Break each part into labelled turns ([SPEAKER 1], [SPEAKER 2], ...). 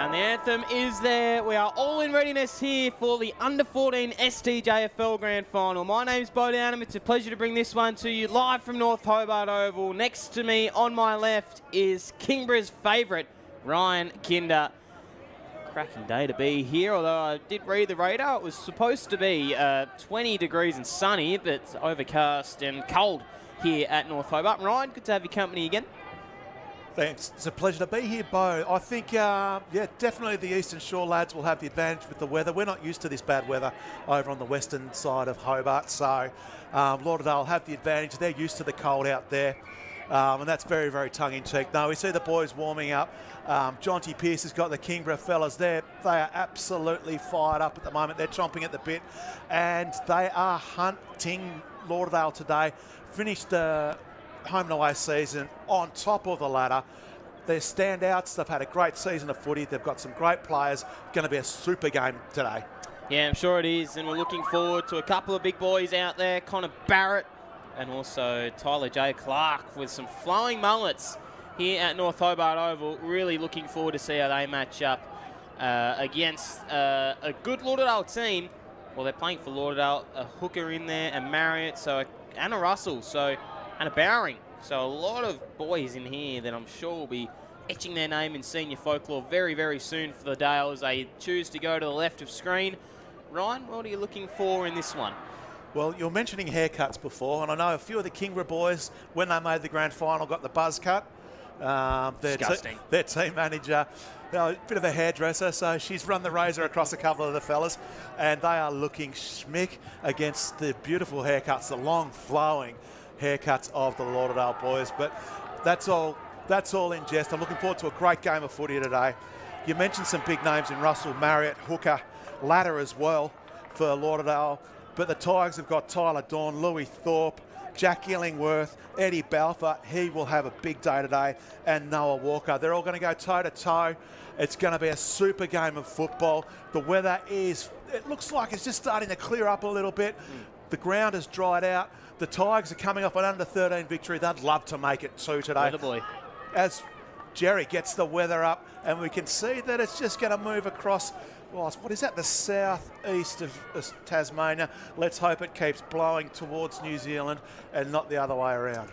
[SPEAKER 1] And the anthem is there. We are all in readiness here for the Under-14 STJFL Grand Final. My name's Bo Downham. It's a pleasure to bring this one to you live from North Hobart Oval. Next to me on my left is Kingborough's favourite, Ryan Kinder. Cracking day to be here, although I did read the radar. It was supposed to be 20 degrees and sunny, but overcast and cold here at North Hobart. Ryan, good to have your company again.
[SPEAKER 2] Thanks. It's a pleasure to be here, Bo. I think, yeah, definitely the Eastern Shore lads will have the advantage with the weather. We're not used to this bad weather over on the western side of Hobart, so Lauderdale have the advantage. They're used to the cold out there, and that's very, very tongue-in-cheek. No, we see the boys warming up. Jonty Pearce has got the Kingborough fellas there. They are absolutely fired up at the moment. They're chomping at the bit, and they are hunting Lauderdale today. Finished the home and away season on top of the ladder. They're standouts. They've had a great season of footy. They've got some great players. Going to be a super game today.
[SPEAKER 1] Yeah, I'm sure it is, and we're looking forward to a couple of big boys out there, Connor Barrett and also Tyler J. Clark with some flowing mullets here at North Hobart Oval. Really looking forward to see how they match up against a good Lauderdale team. Well, they're playing for Lauderdale, a hooker in there, and Marriott, so Anna Russell, so and a Bowering. So a lot of boys in here that I'm sure will be etching their name in senior folklore very, very soon for the Dale as they choose to go to the left of screen. Ryan, what are you looking for in this one?
[SPEAKER 2] Well, you're mentioning haircuts before, and I know a few of the Kingborough boys, when they made the grand final, got the buzz cut.
[SPEAKER 1] Disgusting.
[SPEAKER 2] Their team manager, a bit of a hairdresser, so she's run the razor across a couple of the fellas, and they are looking schmick against the beautiful haircuts, the long flowing haircuts of the Lauderdale boys. But that's all in jest. I'm looking forward to a great game of footy today. You mentioned some big names in Russell, Marriott, hooker, ladder as well for Lauderdale. But the Tigers have got Tyler Dawn, Louis Thorpe, Jack Illingworth, Eddie Balfour. He will have a big day today, and Noah Walker. They're all going to go toe-to-toe. It's going to be a super game of football. The weather it looks like it's just starting to clear up a little bit. The ground has dried out. The Tigers are coming off an under-13 victory. They'd love to make it two today.
[SPEAKER 1] Weather boy.
[SPEAKER 2] As Jerry gets the weather up, and we can see that it's just going to move across, well, what is that, the southeast of Tasmania. Let's hope it keeps blowing towards New Zealand and not the other way around.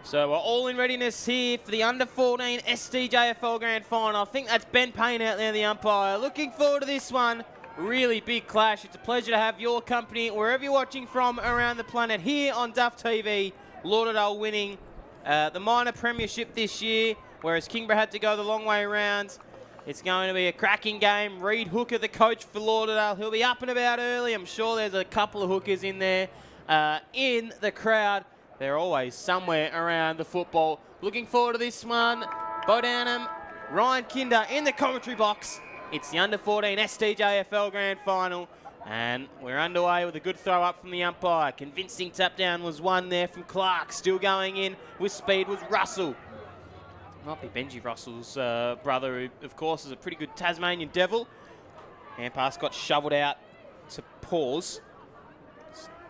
[SPEAKER 1] So we're all in readiness here for the Under-14 STJFL Grand Final. I think that's Ben Payne out there, the umpire. Looking forward to this one. Really big clash. It's a pleasure to have your company wherever you're watching from around the planet here on Duff TV. Lauderdale winning the minor premiership this year, whereas Kingborough had to go the long way around. It's going to be a cracking game. Reid Hooker, the coach for Lauderdale, he'll be up and about early. I'm sure there's a couple of hookers in there in the crowd. They're always somewhere around the football. Looking forward to this one. Bo Downham, Ryan Kinder in the commentary box. It's the under-14 STJFL Grand Final. And we're underway with a good throw up from the umpire. Convincing tap down was one there from Clark. Still going in with speed was Russell. Might be Benji Russell's brother, who, of course, is a pretty good Tasmanian devil. Hand pass got shoveled out to pause.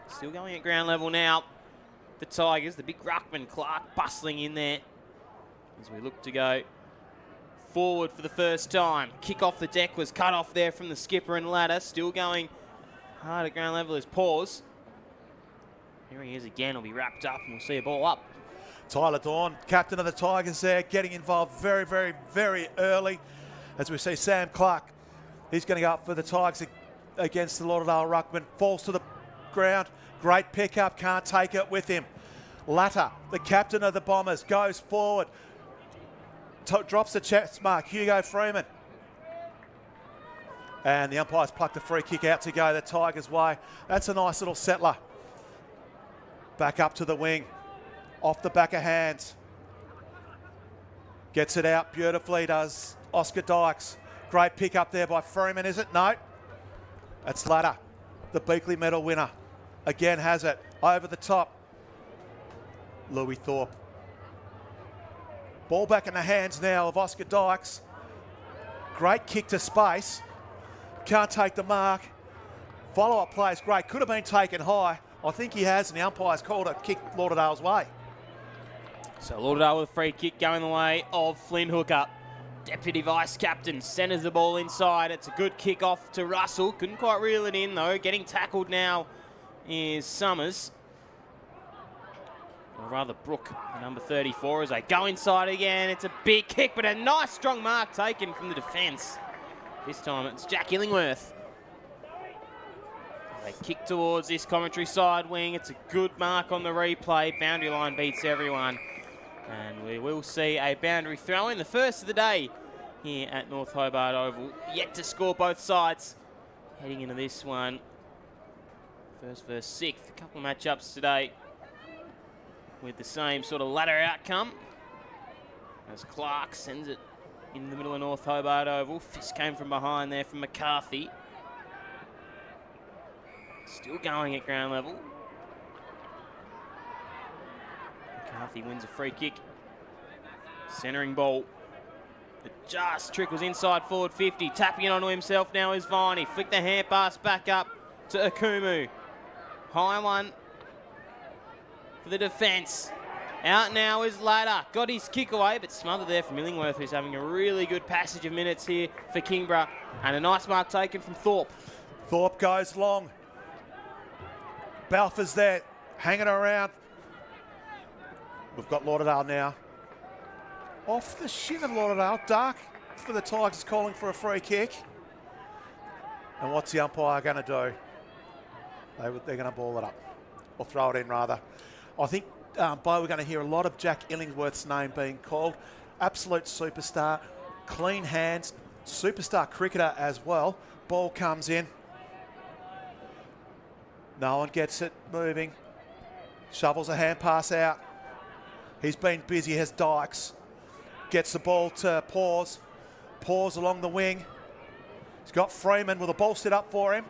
[SPEAKER 1] Still going at ground level now. The Tigers, the big ruckman Clark bustling in there as we look to go forward for the first time. Kick off the deck was cut off there from the skipper and ladder. Still going hard at ground level is pause. Here he is again. Will be wrapped up and we'll see a ball up.
[SPEAKER 2] Tyler Dawn, captain of the Tigers there, getting involved very, very, very early. As we see Sam Clark, he's going to go up for the Tigers against the Lauderdale ruckman. Falls to the ground. Great pickup, can't take it with him. Latter, the captain of the Bombers, goes forward. Drops the chest mark, Hugo Freeman. And the umpire's plucked a free kick out to go the Tigers' way. That's a nice little settler. Back up to the wing. Off the back of hands. Gets it out beautifully, does Oscar Dykes. Great pick up there by Freeman, is it? No. That's Latter, the Beakley medal winner. Again has it. Over the top. Louis Thorpe. Ball back in the hands now of Oscar Dykes. Great kick to space. Can't take the mark. Follow-up play is great. Could have been taken high. I think he has, and the umpire's called a kick Lauderdale's way.
[SPEAKER 1] So Lauderdale with a free kick going the way of Flynn Hooker. Deputy Vice Captain centres the ball inside. It's a good kick off to Russell. Couldn't quite reel it in though. Getting tackled now is Summers. Or rather Brooke, number 34, as they go inside again. It's a big kick, but a nice strong mark taken from the defence. This time it's Jack Illingworth. They kick towards this commentary side wing. It's a good mark on the replay. Boundary line beats everyone. And we will see a boundary throw in, the first of the day here at North Hobart Oval. Yet to score both sides. Heading into this one. First versus sixth. A couple of matchups today with the same sort of ladder outcome. As Clark sends it in the middle of North Hobart Oval. Fist came from behind there from McCarthy. Still going at ground level. McCarthy wins a free kick. Centering ball. It just trickles inside forward 50. Tapping it onto himself now is Viney. Flick the hand pass back up to Akumu. High one for the defence. Out now is Ladder. Got his kick away, but smothered there from Illingworth, who's having a really good passage of minutes here for Kingborough. And a nice mark taken from Thorpe.
[SPEAKER 2] Thorpe goes long. Balfour's there, hanging around. We've got Lauderdale now. Off the shin of Lauderdale. Dark for the Tigers, calling for a free kick. And what's the umpire going to do? They're going to ball it up. Or throw it in, rather. I think, Bo, we're going to hear a lot of Jack Illingworth's name being called. Absolute superstar. Clean hands. Superstar cricketer as well. Ball comes in. No one gets it moving. Shovels a hand pass out. He's been busy, has Dykes. Gets the ball to Pause. Pause along the wing. He's got Freeman with a ball set up for him.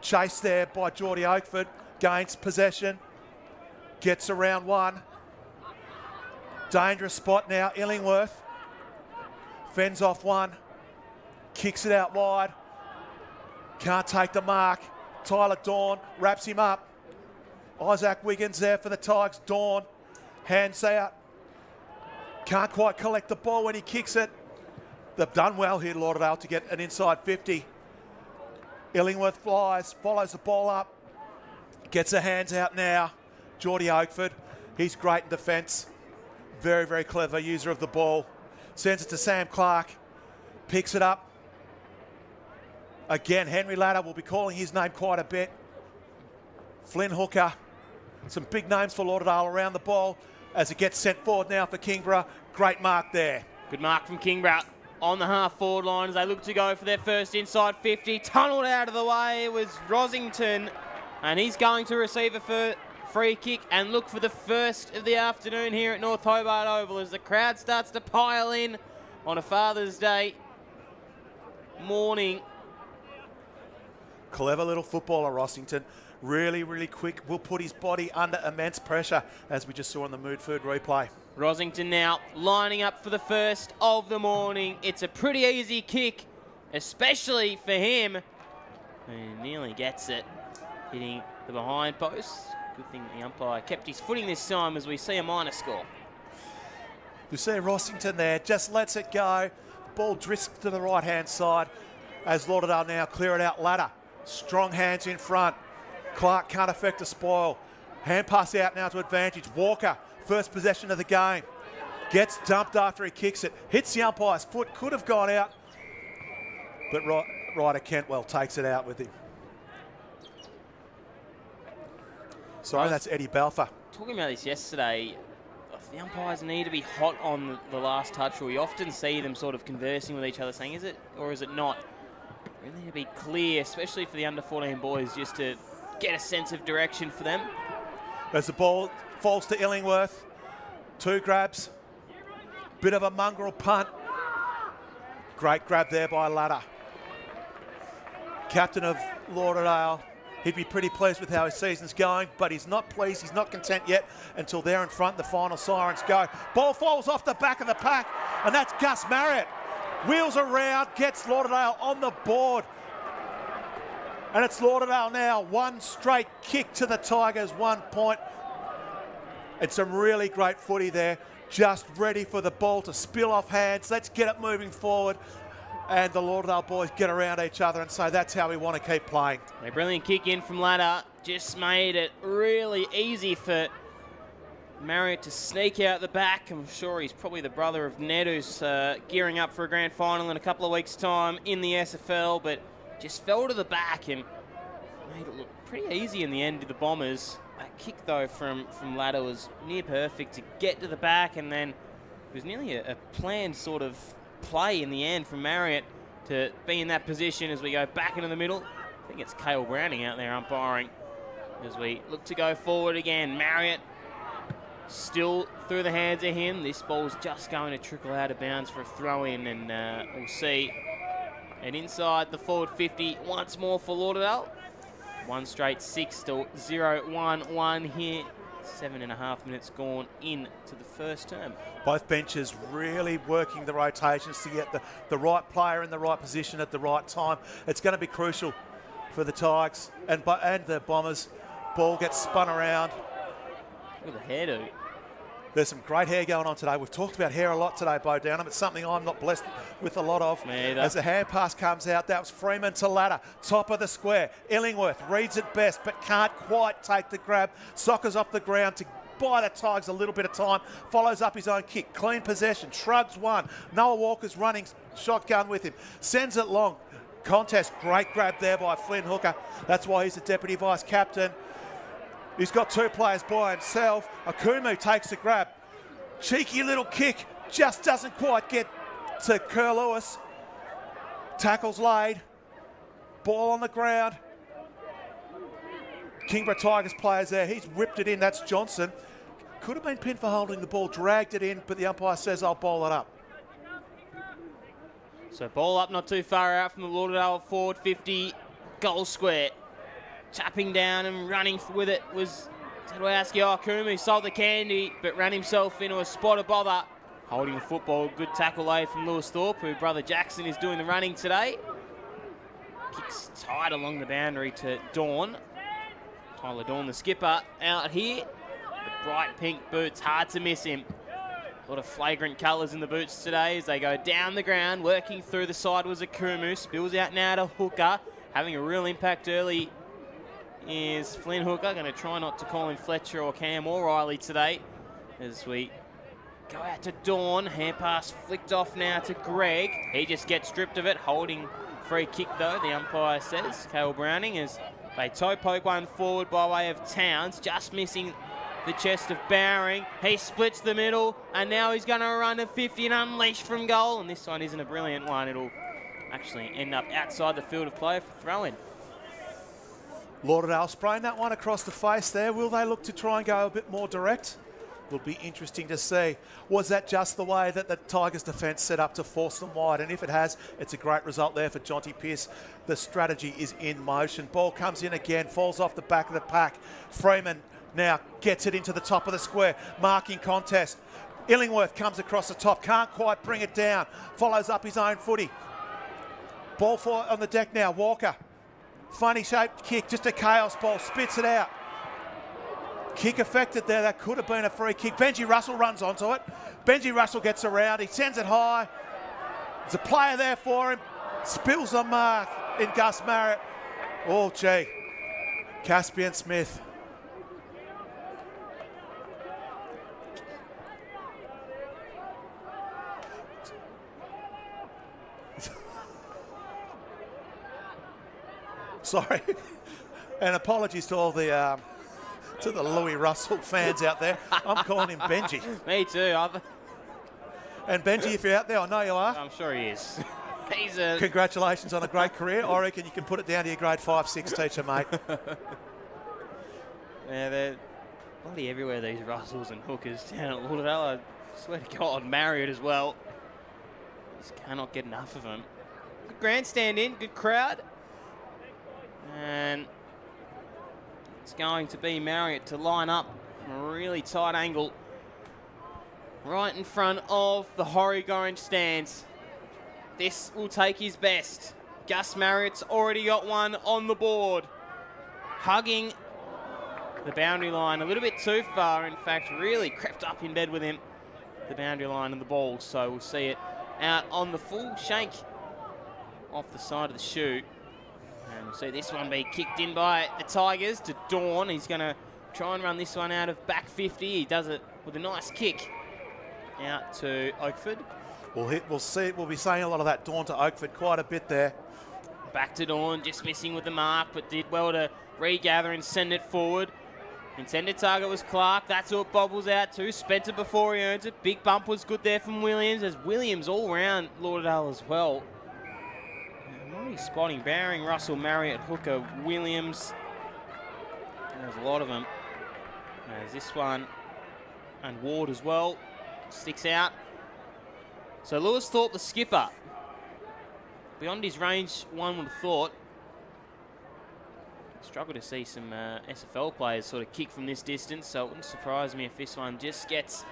[SPEAKER 2] Chased there by Geordie Oakford. Gains possession. Gets around one. Dangerous spot now, Illingworth. Fends off one. Kicks it out wide. Can't take the mark. Tyler Dawn wraps him up. Isaac Wiggins there for the Tigers. Dawn hands out. Can't quite collect the ball when he kicks it. They've done well here, Lauderdale, to get an inside 50. Illingworth flies, follows the ball up. Gets the hands out now. Geordie Oakford, he's great in defence. Very, very clever user of the ball. Sends it to Sam Clark. Picks it up. Again, Henry Latter will be calling his name quite a bit. Flynn Hooker. Some big names for Lauderdale around the ball. as it gets sent forward now for Kingborough. Great mark there.
[SPEAKER 1] Good mark from Kingborough on the half-forward line as they look to go for their first inside 50. Tunnelled out of the way was Rosington, and he's going to receive a free kick and look for the first of the afternoon here at North Hobart Oval as the crowd starts to pile in on a Father's Day morning.
[SPEAKER 2] Clever little footballer, Rosington. Really, really quick. Will put his body under immense pressure, as we just saw in the Mood Food replay.
[SPEAKER 1] Rosington now lining up for the first of the morning. It's a pretty easy kick, especially for him. He nearly gets it, hitting the behind post. Good thing the umpire kept his footing this time as we see a minor score.
[SPEAKER 2] You see Rosington there, just lets it go. Ball drifts to the right-hand side as Lauderdale now clear it out ladder. Strong hands in front. Clark can't affect a spoil. Hand pass out now to advantage. Walker, first possession of the game. Gets dumped after he kicks it. Hits the umpire's foot, could have gone out. But Ryder Kentwell takes it out with him. Sorry, that's Eddie Balfour.
[SPEAKER 1] Talking about this yesterday, the umpires need to be hot on the last touch, or we often see them sort of conversing with each other saying, is it or is it not? Really need to be clear, especially for the under-14 boys, just to get a sense of direction for them.
[SPEAKER 2] As the ball falls to Illingworth. 2 grabs. Bit of a mongrel punt. Great grab there by Ladder. Captain of Lauderdale. He'd be pretty pleased with how his season's going, but he's not pleased, he's not content yet until they're in front, the final sirens go. Ball falls off the back of the pack, and that's Gus Marriott. Wheels around, gets Lauderdale on the board. And it's Lauderdale now, one straight kick to the Tigers, 1 point. And some really great footy there, just ready for the ball to spill off hands. Let's get it moving forward. And the Lauderdale boys get around each other and say that's how we want to keep playing.
[SPEAKER 1] A brilliant kick in from Ladder, just made it really easy for Marriott to sneak out the back. I'm sure he's probably the brother of Ned, who's gearing up for a grand final in a couple of weeks' time in the SFL, but just fell to the back and made it look pretty easy in the end to the Bombers. That kick, though, from Ladder was near perfect to get to the back, and then it was nearly a planned sort of play in the end from Marriott to be in that position as we go back into the middle. I think it's Cale Browning out there umpiring as we look to go forward again. Marriott still through the hands of him. This ball's just going to trickle out of bounds for a throw in, and we'll see. And inside the forward 50 once more for Lauderdale. One straight 6 to 0-1-1 here. 7.5 minutes gone into the first term.
[SPEAKER 2] Both benches really working the rotations to get the right player in the right position at the right time. It's going to be crucial for the Tigers and the Bombers. Ball gets spun around.
[SPEAKER 1] Look at the hairdo.
[SPEAKER 2] There's some great hair going on today. We've talked about hair a lot today, Bo Downham. It's something I'm not blessed with a lot of.
[SPEAKER 1] Me either.
[SPEAKER 2] As the hand pass comes out, that was Freeman to Ladder. Top of the square. Illingworth reads it best, but can't quite take the grab. Soccers off the ground to buy the Tigers a little bit of time. Follows up his own kick. Clean possession. Shrugs one. Noah Walker's running shotgun with him. Sends it long. Contest. Great grab there by Flynn Hooker. That's why he's the deputy vice captain. He's got 2 players by himself. Akumu takes the grab. Cheeky little kick. Just doesn't quite get to Kerr Lewis. Tackles laid. Ball on the ground. Kingborough Tigers players there. He's whipped it in. That's Johnson. Could have been pinned for holding the ball. Dragged it in, but the umpire says, I'll bowl it up.
[SPEAKER 1] So ball up not too far out from the Lauderdale forward 50. Goal square. Tapping down and running with it was Tadwowski Okumu. Sold the candy, but ran himself into a spot of bother. Holding the football. Good tackle laid from Lewis Thorpe, who brother Jackson is doing the running today. Kicks tight along the boundary to Dawn. Tyler Dawn, the skipper, out here. The bright pink boots, hard to miss him. A lot of flagrant colours in the boots today as they go down the ground. Working through the side was Akumu. Spills out now to Hooker. Having a real impact early is Flynn Hooker. Going to try not to call him Fletcher or Cam or Riley today as we go out to Dawn. Hand pass flicked off now to Greg. He just gets stripped of it. Holding free kick though, the umpire says. Cale Browning as they toe poke one forward by way of Towns. Just missing the chest of Bowring. He splits the middle, and now he's going to run to 50 and unleash from goal. And this one isn't a brilliant one. It'll actually end up outside the field of play for throw-in.
[SPEAKER 2] Lauderdale spraying that one across the face there. Will they look to try and go a bit more direct? Will be interesting to see. Was that just the way that the Tigers defence set up to force them wide? And if it has, it's a great result there for Jonty Pearce. The strategy is in motion. Ball comes in again, falls off the back of the pack. Freeman now gets it into the top of the square. Marking contest. Illingworth comes across the top, can't quite bring it down. Follows up his own footy. Ball for on the deck now, Walker. Funny shaped kick, just a chaos ball, spits it out. Kick affected there, that could have been a free kick. Benji Russell runs onto it. Benji Russell gets around, he sends it high. There's a player there for him. Spills the mark in Gus Marriott. Oh, gee. Caspian Smith. Sorry. And apologies to all the Louis Russell fans out there. I'm calling him Benji.
[SPEAKER 1] Me too.
[SPEAKER 2] And Benji, if you're out there, I know you are.
[SPEAKER 1] I'm sure he is.
[SPEAKER 2] Congratulations on a great career. I reckon you can put it down to your grade 5-6 teacher, mate.
[SPEAKER 1] Yeah, they're bloody everywhere, these Russells and hookers down at Lauderdale. I swear to God, Marriott as well. Just cannot get enough of them. Good grandstand in, good crowd. And it's going to be Marriott to line up from a really tight angle right in front of the Horrig Orange stands. This will take his best. Gus Marriott's already got one on the board. Hugging the boundary line a little bit too far. In fact, really crept up in bed with him, the boundary line and the ball. So we'll see it out on the full shank off the side of the shoe. And we'll see this one be kicked in by the Tigers to Dawn. He's going to try and run this one out of back 50. He does it with a nice kick out to Oakford.
[SPEAKER 2] We'll see. We'll be saying a lot of that Dawn to Oakford quite a bit there.
[SPEAKER 1] Back to Dawn, just missing with the mark, but did well to regather and send it forward. Intended target was Clark. That's who it bobbles out to. Spencer before he earns it. Big bump was good there from Williams, as Williams all round Lauderdale as well. Spotting Bowring, Russell, Marriott, Hooker, Williams. There's a lot of them. There's this one and Ward as well. Sticks out. So Lewis Thorpe, the skipper. Beyond his range, one would have thought. Struggle to see some SFL players sort of kick from this distance, so it wouldn't surprise me if this one just gets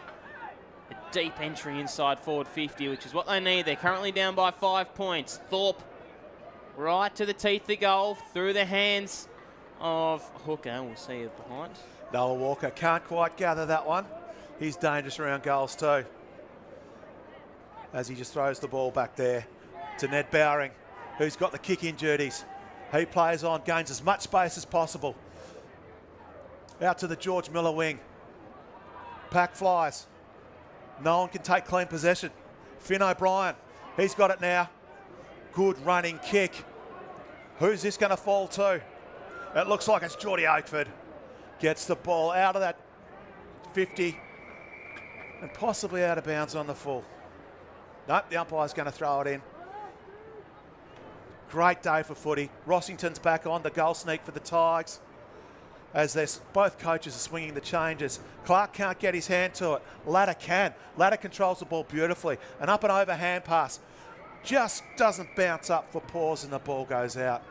[SPEAKER 1] a deep entry inside forward 50, which is what they need. They're currently down by 5 points. Thorpe right to the teeth of goal, through the hands of Hooker. We'll see it behind.
[SPEAKER 2] Noah Walker can't quite gather that one. He's dangerous around goals too, as he just throws the ball back there to Ned Bowring, who's got the kick-in duties. He plays on, gains as much space as possible. Out to the George Miller wing. Pack flies. No one can take clean possession. Finn O'Brien, he's got it now. Good running kick. Who's this going to fall to? It looks like it's Geordie Oakford. Gets the ball out of that 50 and possibly out of bounds on the full. Nope, the umpire's going to throw it in. Great day for footy. Rossington's back on, the goal sneak for the Tigers, as both coaches are swinging the changes. Clark can't get his hand to it. Ladder can. Ladder controls the ball beautifully. An up and over hand pass. Just doesn't bounce up for pause and the ball goes out.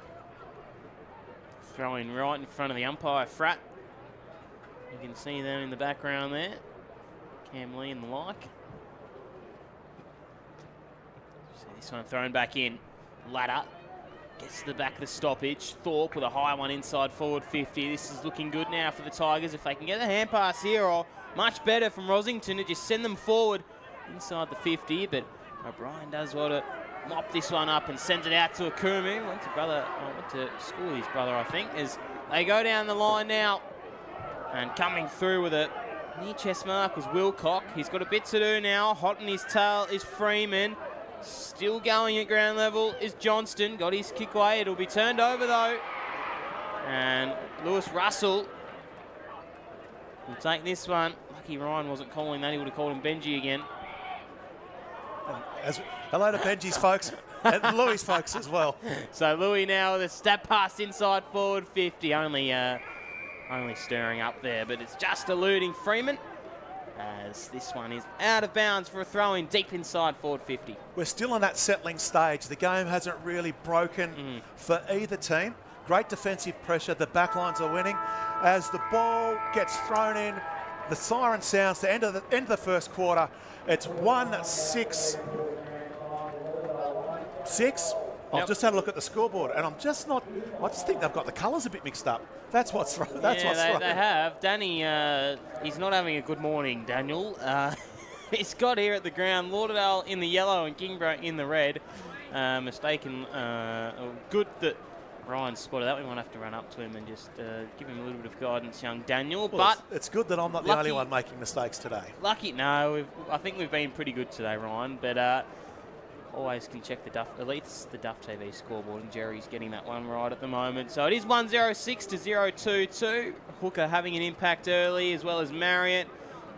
[SPEAKER 1] Throwing right in front of the umpire, Frat. You can see them in the background there. Cam Lee and the like. See this one thrown back in. Ladder gets to the back of the stoppage. Thorpe with a high one inside forward 50. This is looking good now for the Tigers. If they can get the hand pass here, or much better from Rossington to just send them forward inside the 50. But O'Brien does well to mop this one up and sends it out to Akumu. Went to school with his brother, I think, as they go down the line now. And coming through with a near chest mark was Wilcock. He's got a bit to do now. Hot in his tail is Freeman. Still going at ground level is Johnston. Got his kick away. It'll be turned over though. And Lewis Russell We'll take this one. Lucky Ryan wasn't calling that. He would have called him Benji again.
[SPEAKER 2] Hello to Benji's folks and Louis' folks as well.
[SPEAKER 1] So Louis now with a stab pass inside forward 50. Only stirring up there, but it's just eluding Freeman, as this one is out of bounds for a throw-in deep inside forward 50.
[SPEAKER 2] We're still in that settling stage. The game hasn't really broken for either team. Great defensive pressure. The backlines are winning. As the ball gets thrown in, the siren sounds. The end of the first quarter. It's 1-6. I've just had a look at the scoreboard, and I just think they've got the colours a bit mixed up. That's what's wrong.
[SPEAKER 1] They have. Danny, he's not having a good morning, Daniel. He's got here at the ground Lauderdale in the yellow and Kingborough in the red. Good that Ryan spotted that. We might have to run up to him and just give him a little bit of guidance, young Daniel.
[SPEAKER 2] Well,
[SPEAKER 1] but
[SPEAKER 2] it's good that I'm not the only one making mistakes today.
[SPEAKER 1] I think we've been pretty good today, Ryan, but always can check at least the Duff TV scoreboard, and Jerry's getting that one right at the moment. So it is 106 to 022. Hooker having an impact early, as well as Marriott,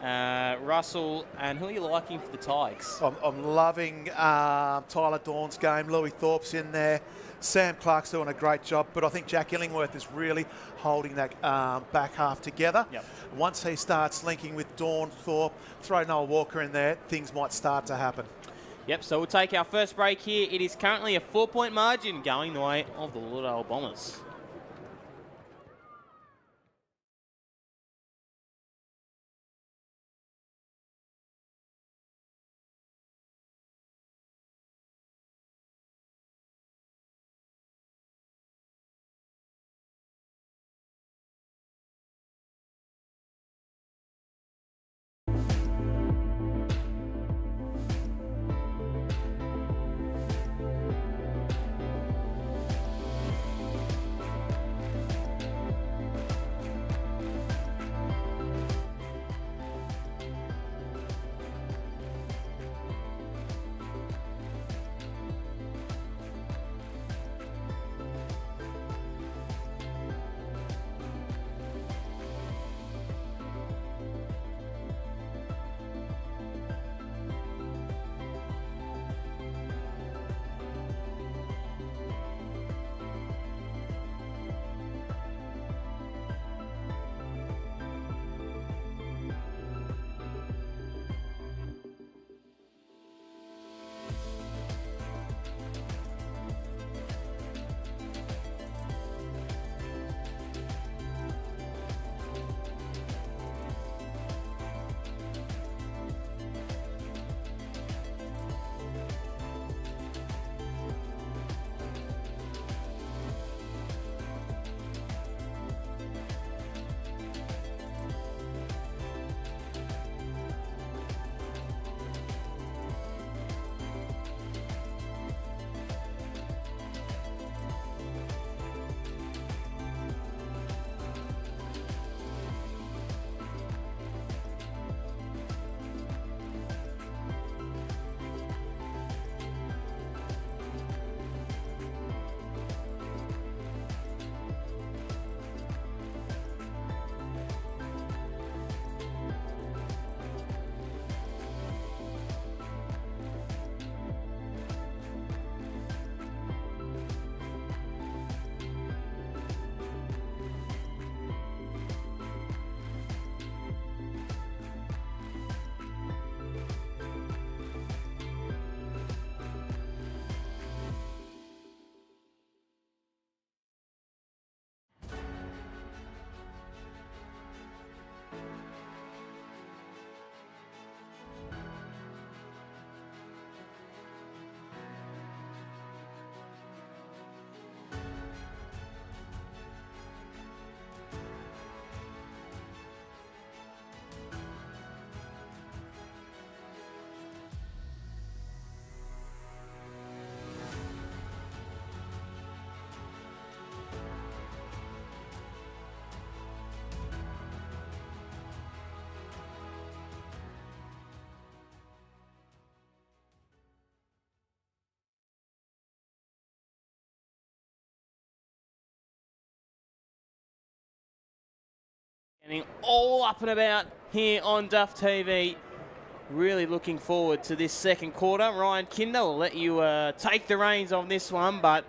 [SPEAKER 1] Russell, and who are you liking for the Tigers?
[SPEAKER 2] I'm loving Tyler Dawn's game. Louis Thorpe's in there. Sam Clark's doing a great job, but I think Jack Illingworth is really holding that back half together.
[SPEAKER 1] Yep.
[SPEAKER 2] Once he starts linking with Dawn, Thorpe, throw Noel Walker in there, things might start to happen.
[SPEAKER 1] Yep, so we'll take our first break here. It is currently a 4-point margin going the way of the Lauderdale Bombers. All up and about here on Duff TV. Really looking forward to this second quarter. Ryan Kinder will let you take the reins on this one, but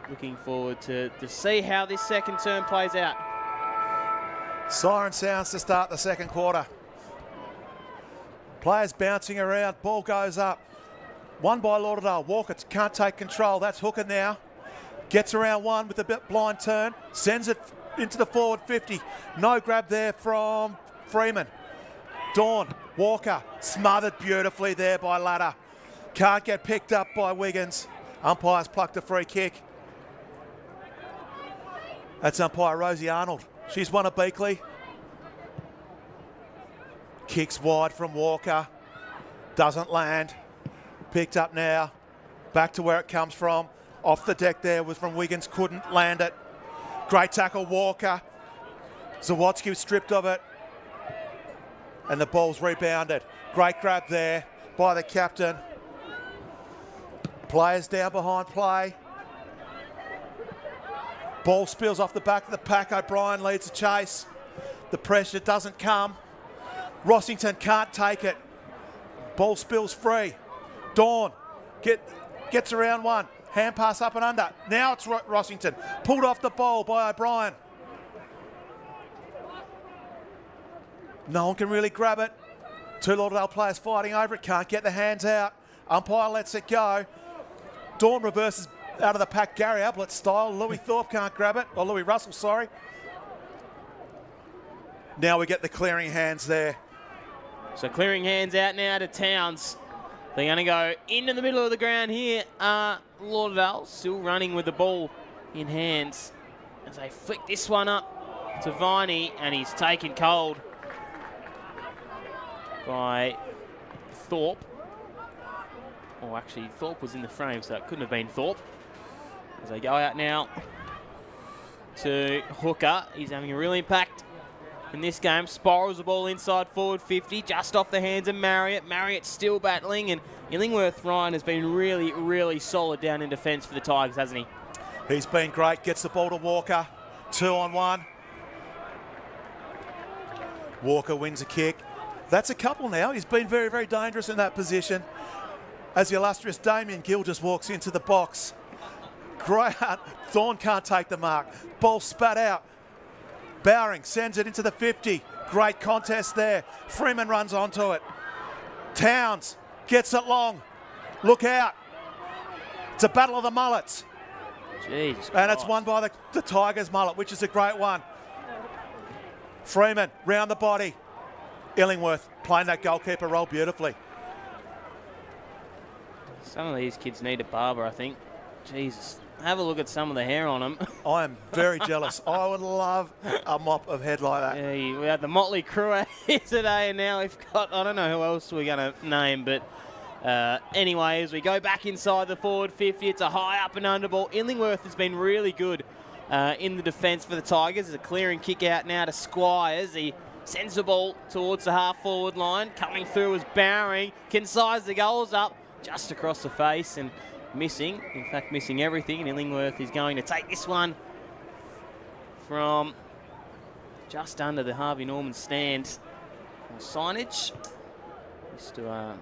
[SPEAKER 1] looking forward to see how this second term plays out.
[SPEAKER 2] Siren sounds to start the second quarter. Players bouncing around, ball goes up. Won by Lauderdale. Walker can't take control. That's Hooker now. Gets around one with a bit blind turn. Sends it into the forward 50. No grab there from Freeman. Dawn, Walker, smothered beautifully there by Ladder. Can't get picked up by Wiggins. Umpires plucked a free kick. That's umpire Rosie Arnold. She's won a Beakley. Kicks wide from Walker. Doesn't land. Picked up now. Back to where it comes from. Off the deck there was from Wiggins. Couldn't land it. Great tackle, Walker. Zawadzki was stripped of it. And the ball's rebounded. Great grab there by the captain. Players down behind play. Ball spills off the back of the pack. O'Brien leads the chase. The pressure doesn't come. Rossington can't take it. Ball spills free. Dawn gets around one. Hand pass up and under. Now it's Rossington. Pulled off the ball by O'Brien. No one can really grab it. Two Lauderdale players fighting over it. Can't get the hands out. Umpire lets it go. Dawn reverses out of the pack. Gary Ablett style. Louis Thorpe can't grab it. Or Louis Russell, sorry. Now we get the clearing hands there.
[SPEAKER 1] So clearing hands out now to Towns. They're going to go into the middle of the ground here. Lauderdale still running with the ball in hands as they flick this one up to Viney, and he's taken cold by Thorpe. Oh, actually, Thorpe was in the frame, so it couldn't have been Thorpe. As they go out now to Hooker. He's having a real impact in this game. Spirals the ball inside forward 50, just off the hands of Marriott. Marriott still battling, and Illingworth, Ryan, has been really, really solid down in defence for the Tigers, hasn't he?
[SPEAKER 2] He's been great. Gets the ball to Walker. 2-on-1. Walker wins a kick. That's a couple now. He's been very, very dangerous in that position. As the illustrious Damien Gill just walks into the box. Great. Thorne can't take the mark. Ball spat out. Bowring sends it into the 50. Great contest there. Freeman runs onto it. Towns gets it long. Look out. It's a battle of the mullets.
[SPEAKER 1] Jeez.
[SPEAKER 2] And it's won by the Tigers mullet, which is a great one. Freeman round the body. Illingworth playing that goalkeeper role beautifully.
[SPEAKER 1] Some of these kids need a barber, I think. Jesus. Have a look at some of the hair on them.
[SPEAKER 2] I am very jealous. I would love a mop of head like that.
[SPEAKER 1] Yeah, we had the Motley Crew out here today, and now we've got, I don't know who else we're going to name, but anyway, as we go back inside the forward 50, it's a high up and under ball. Illingworth has been really good in the defence for the Tigers. There's a clearing kick out now to Squires. He sends the ball towards the half-forward line. Coming through as Bowring can size the goals up just across the face and missing. In fact, missing everything. And Illingworth is going to take this one from just under the Harvey Norman stand or signage. Just to,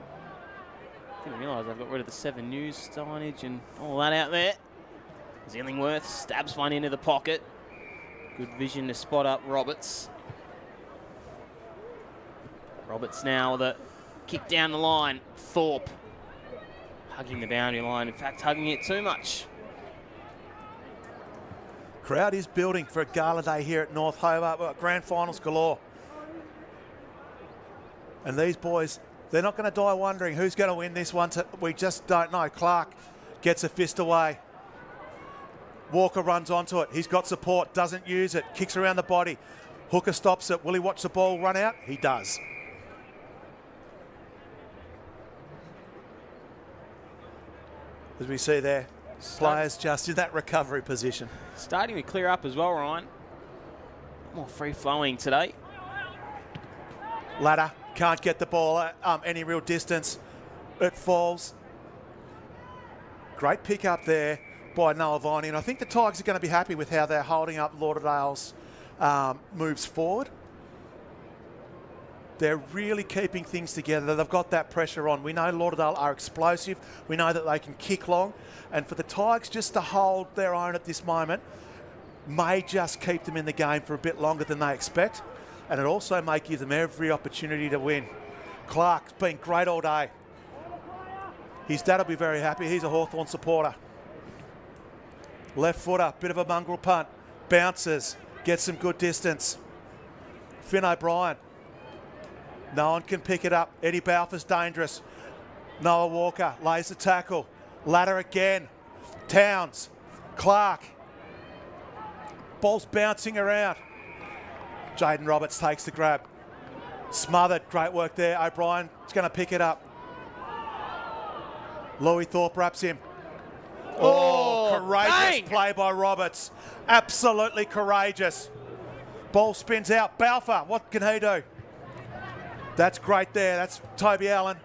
[SPEAKER 1] didn't realise I've got rid of the 7 News signage and all that out there. As Illingworth stabs one into the pocket. Good vision to spot up Roberts. Roberts now with a kick down the line. Thorpe hugging the boundary line. In fact, hugging it too much.
[SPEAKER 2] Crowd is building for a gala day here at North Hobart. We've got grand finals galore. And these boys, they're not going to die wondering who's going to win this one. We just don't know. Clark gets a fist away. Walker runs onto it. He's got support, doesn't use it. Kicks around the body. Hooker stops it. Will he watch the ball run out? He does. As we see there, players just in that recovery position.
[SPEAKER 1] Starting to clear up as well, Ryan. More free-flowing today.
[SPEAKER 2] Ladder can't get the ball any real distance. It falls. Great pick up there by Noah Viney, and I think the Tigers are going to be happy with how they're holding up Lauderdale's moves forward. They're really keeping things together. They've got that pressure on. We know Lauderdale are explosive. We know that they can kick long. And for the Tigers just to hold their own at this moment may just keep them in the game for a bit longer than they expect. And it also may give them every opportunity to win. Clark's been great all day. His dad will be very happy. He's a Hawthorn supporter. Left footer, bit of a mongrel punt. Bounces, gets some good distance. Finn O'Brien. No one can pick it up. Eddie Balfour's dangerous. Noah Walker lays the tackle. Ladder again. Towns. Clark. Ball's bouncing around. Jaden Roberts takes the grab. Smothered. Great work there. O'Brien's going to pick it up. Louis Thorpe wraps him. Oh, courageous play by Roberts. Absolutely courageous. Ball spins out. Balfour, what can he do? That's great there. That's Toby Allen.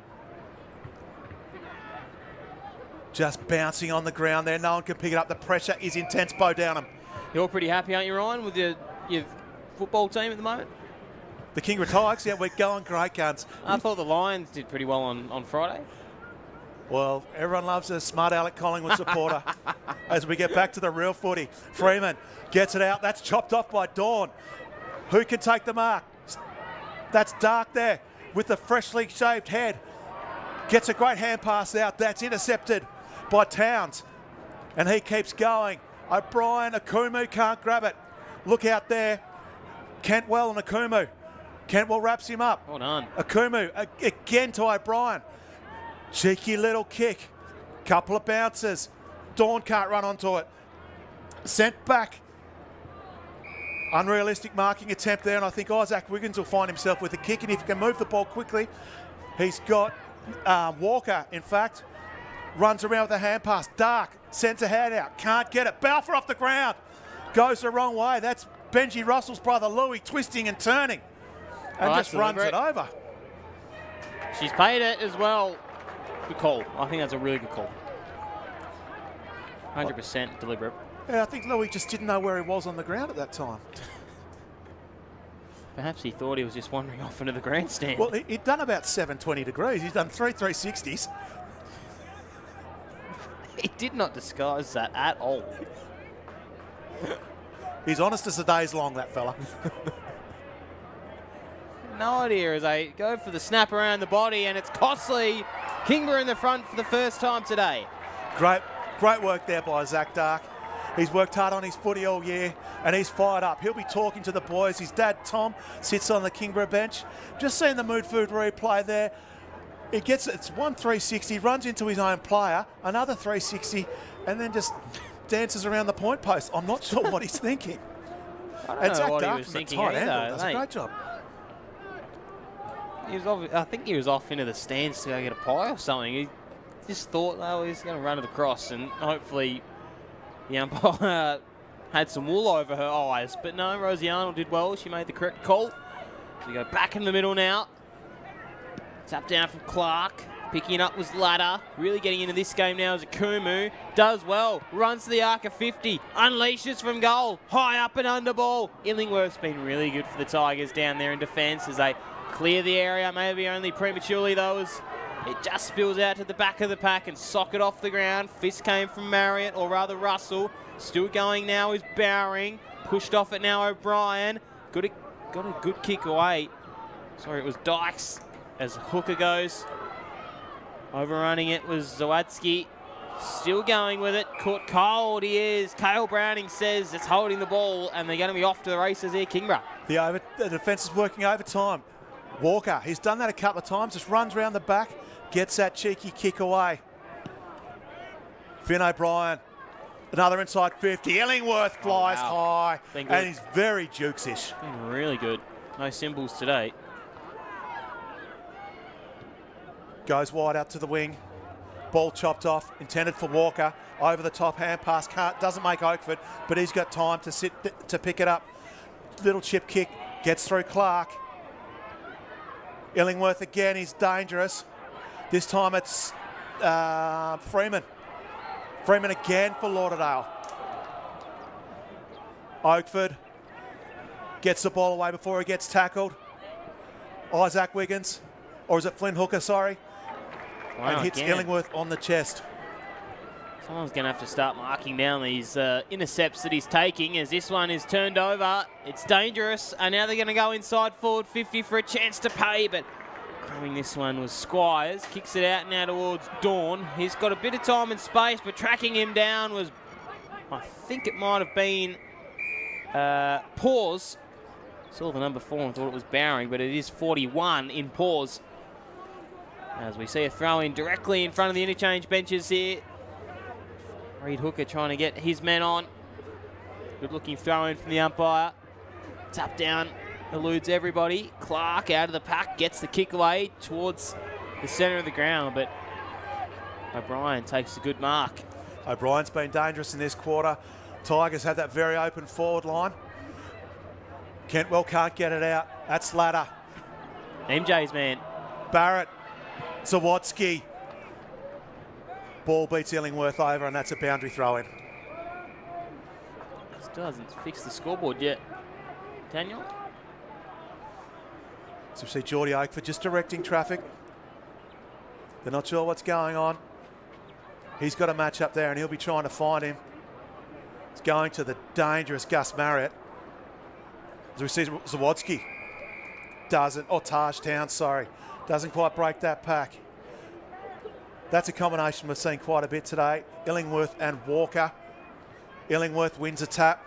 [SPEAKER 2] Just bouncing on the ground there. No one can pick it up. The pressure is intense. Bo Downham.
[SPEAKER 1] You're pretty happy, aren't you, Ryan, with your football team at the moment?
[SPEAKER 2] The Kingborough Tigers, yeah, we're going great guns.
[SPEAKER 1] I thought the Lions did pretty well on Friday.
[SPEAKER 2] Well, everyone loves a smart Alec Collingwood supporter. As we get back to the real footy, Freeman gets it out. That's chopped off by Dawn. Who can take the mark? That's Dark there with the freshly shaved head. Gets a great hand pass out. That's intercepted by Towns. And he keeps going. O'Brien, Akumu can't grab it. Look out there. Cantwell and Akumu. Cantwell wraps him up.
[SPEAKER 1] Well done.
[SPEAKER 2] Akumu again to O'Brien. Cheeky little kick. Couple of bounces. Dawn can't run onto it. Sent back. Unrealistic marking attempt there, and I think Isaac Wiggins will find himself with a kick, and if he can move the ball quickly, he's got Walker, in fact, runs around with a hand pass. Dark sends a hand out. Can't get it. Balfour off the ground. Goes the wrong way. That's Benji Russell's brother, Louis, twisting and turning. And just runs it over.
[SPEAKER 1] She's paid it as well. Good call. I think that's a really good call. 100% deliberate.
[SPEAKER 2] Yeah, I think Louis just didn't know where he was on the ground at that time.
[SPEAKER 1] Perhaps he thought he was just wandering off into the grandstand.
[SPEAKER 2] Well, he'd done about 720 degrees. He's done 360s.
[SPEAKER 1] He did not disguise that at all.
[SPEAKER 2] He's honest as the day's long, that fella.
[SPEAKER 1] No idea as they go for the snap around the body, and it's costly. Kingborough in the front for the first time today.
[SPEAKER 2] Great work there by Zach Dark. He's worked hard on his footy all year, and he's fired up. He'll be talking to the boys. His dad, Tom, sits on the Kingborough bench. Just seeing the Mood Food replay there. It's one 360, runs into his own player, another 360, and then just dances around the point post. I'm not sure what he's thinking.
[SPEAKER 1] I don't know what he was thinking either.
[SPEAKER 2] Does a great job.
[SPEAKER 1] I think he was off into the stands to go get a pie or something. He just thought, oh, he's going to run it across, and hopefully the umpire had some wool over her eyes. But no, Rosie Arnold did well. She made the correct call. We go back in the middle now. Tap down from Clark. Picking it up was Ladder. Really getting into this game now is Akumu. Does well. Runs to the arc of 50. Unleashes from goal. High up and under ball. Illingworth's been really good for the Tigers down there in defence as they clear the area. Maybe only prematurely though, as it just spills out to the back of the pack and sock it off the ground. Fist came from Marriott, or rather Russell. Still going now is Bowering. Pushed off it now O'Brien. Got a good kick away. Sorry, it was Dykes as Hooker goes. Overrunning it was Zawadzki. Still going with it. Caught cold, he is. Cale Browning says it's holding the ball, and they're going to be off to the races here, Kingborough.
[SPEAKER 2] The defence is working overtime. Walker, he's done that a couple of times. Just runs around the back, gets that cheeky kick away. Finn O'Brien, another inside 50. Illingworth flies high, and he's very Jukes-ish.
[SPEAKER 1] Been really good. No symbols today.
[SPEAKER 2] Goes wide out to the wing. Ball chopped off, intended for Walker. Over the top, hand pass, doesn't make Oakford, but he's got time to pick it up. Little chip kick, gets through Clark. Illingworth again, he's dangerous. This time it's Freeman. Freeman again for Lauderdale. Oakford gets the ball away before he gets tackled. Isaac Wiggins, or is it Flynn Hooker, sorry,
[SPEAKER 1] Wow,
[SPEAKER 2] and hits
[SPEAKER 1] again.
[SPEAKER 2] Illingworth on the chest.
[SPEAKER 1] Someone's going to have to start marking down these intercepts that he's taking, as this one is turned over. It's dangerous, and now they're going to go inside forward 50 for a chance to pay, but crumbing this one was Squires. Kicks it out now towards Dawn. He's got a bit of time and space, but tracking him down was, I think it might have been Pause. Saw the number 4 and thought it was Bowering, but it is 41 in Pause. As we see a throw in directly in front of the interchange benches here. Reed Hooker trying to get his men on. Good looking throw in from the umpire. Tap down, eludes everybody. Clark out of the pack, gets the kick away towards the centre of the ground, but O'Brien takes a good mark.
[SPEAKER 2] O'Brien's been dangerous in this quarter. Tigers had that very open forward line. Kentwell can't get it out. That's Ladder.
[SPEAKER 1] MJ's man.
[SPEAKER 2] Barrett. Zawadzki. Ball beats Illingworth over, and that's a boundary throw-in.
[SPEAKER 1] Still hasn't fixed the scoreboard yet. Daniel?
[SPEAKER 2] So we see Geordie Oakford just directing traffic. They're not sure what's going on. He's got a match up there, and he'll be trying to find him. It's going to the dangerous Gus Marriott. As we see Zawadzki doesn't, or Taj Town, sorry, doesn't quite break that pack. That's a combination we've seen quite a bit today. Illingworth and Walker. Illingworth wins a tap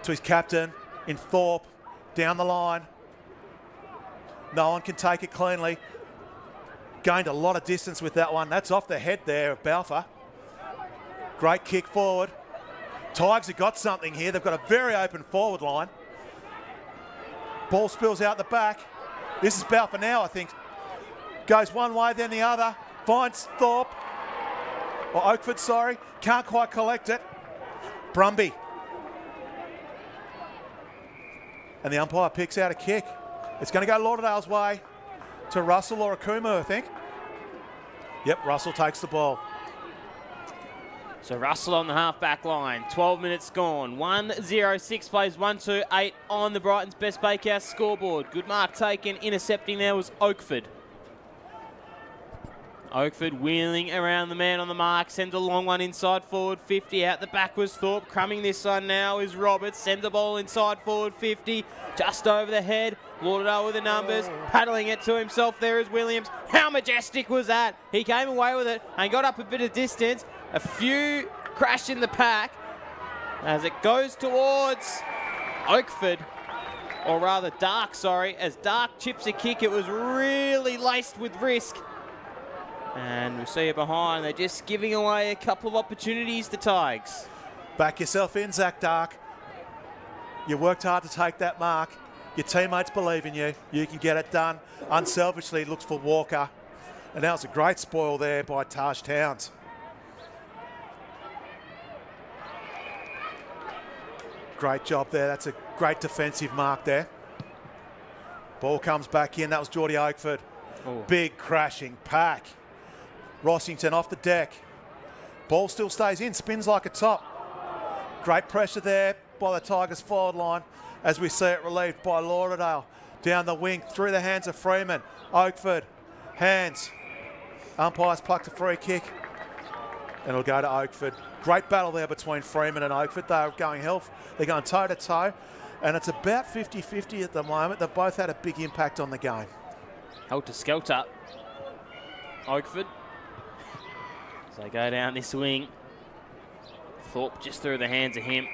[SPEAKER 2] to his captain in Thorpe. Down the line. No one can take it cleanly. Gained a lot of distance with that one. That's off the head there of Balfour. Great kick forward. Tigers have got something here. They've got a very open forward line. Ball spills out the back. This is Balfour now, I think. Goes one way, then the other. Finds Thorpe, or Oakford, sorry. Can't quite collect it. Brumby. And the umpire picks out a kick. It's going to go Lauderdale's way to Russell or Akumu, I think. Yep, Russell takes the ball.
[SPEAKER 1] So Russell on the half-back line. 12 minutes gone. 1-0-6 plays 1-2-8 on the Brighton's Best Bakehouse scoreboard. Good mark taken. Intercepting there was Oakford. Oakford wheeling around the man on the mark. Sends a long one inside forward 50. Out the back was Thorpe. Crumbing this one now is Roberts. Sends the ball inside forward 50. Just over the head. Lauderdale with the numbers. Paddling it to himself there is Williams. How majestic was that? He came away with it and got up a bit of distance. A few crashed in the pack as it goes towards Oakford. Or rather Dark, sorry. As Dark chips a kick, it was really laced with risk. And we see it behind. They're just giving away a couple of opportunities, the Tigers.
[SPEAKER 2] Back yourself in, Zach Dark. You worked hard to take that mark. Your teammates believe in you. You can get it done. Unselfishly looks for Walker. And that was a great spoil there by Taj Towns. Great job there. That's a great defensive mark there. Ball comes back in. That was Geordie Oakford.
[SPEAKER 1] Ooh.
[SPEAKER 2] Big crashing pack. Rossington off the deck. Ball still stays in, spins like a top. Great pressure there by the Tigers forward line as we see it relieved by Lauderdale. Down the wing, through the hands of Freeman. Oakford, hands. Umpires plucked a free kick. And it'll go to Oakford. Great battle there between Freeman and Oakford. They're going they're going toe to toe. And it's about 50-50 at the moment. They've both had a big impact on the game.
[SPEAKER 1] Helter Skelter. Oakford. So they go down this wing. Thorpe just through the hands of him.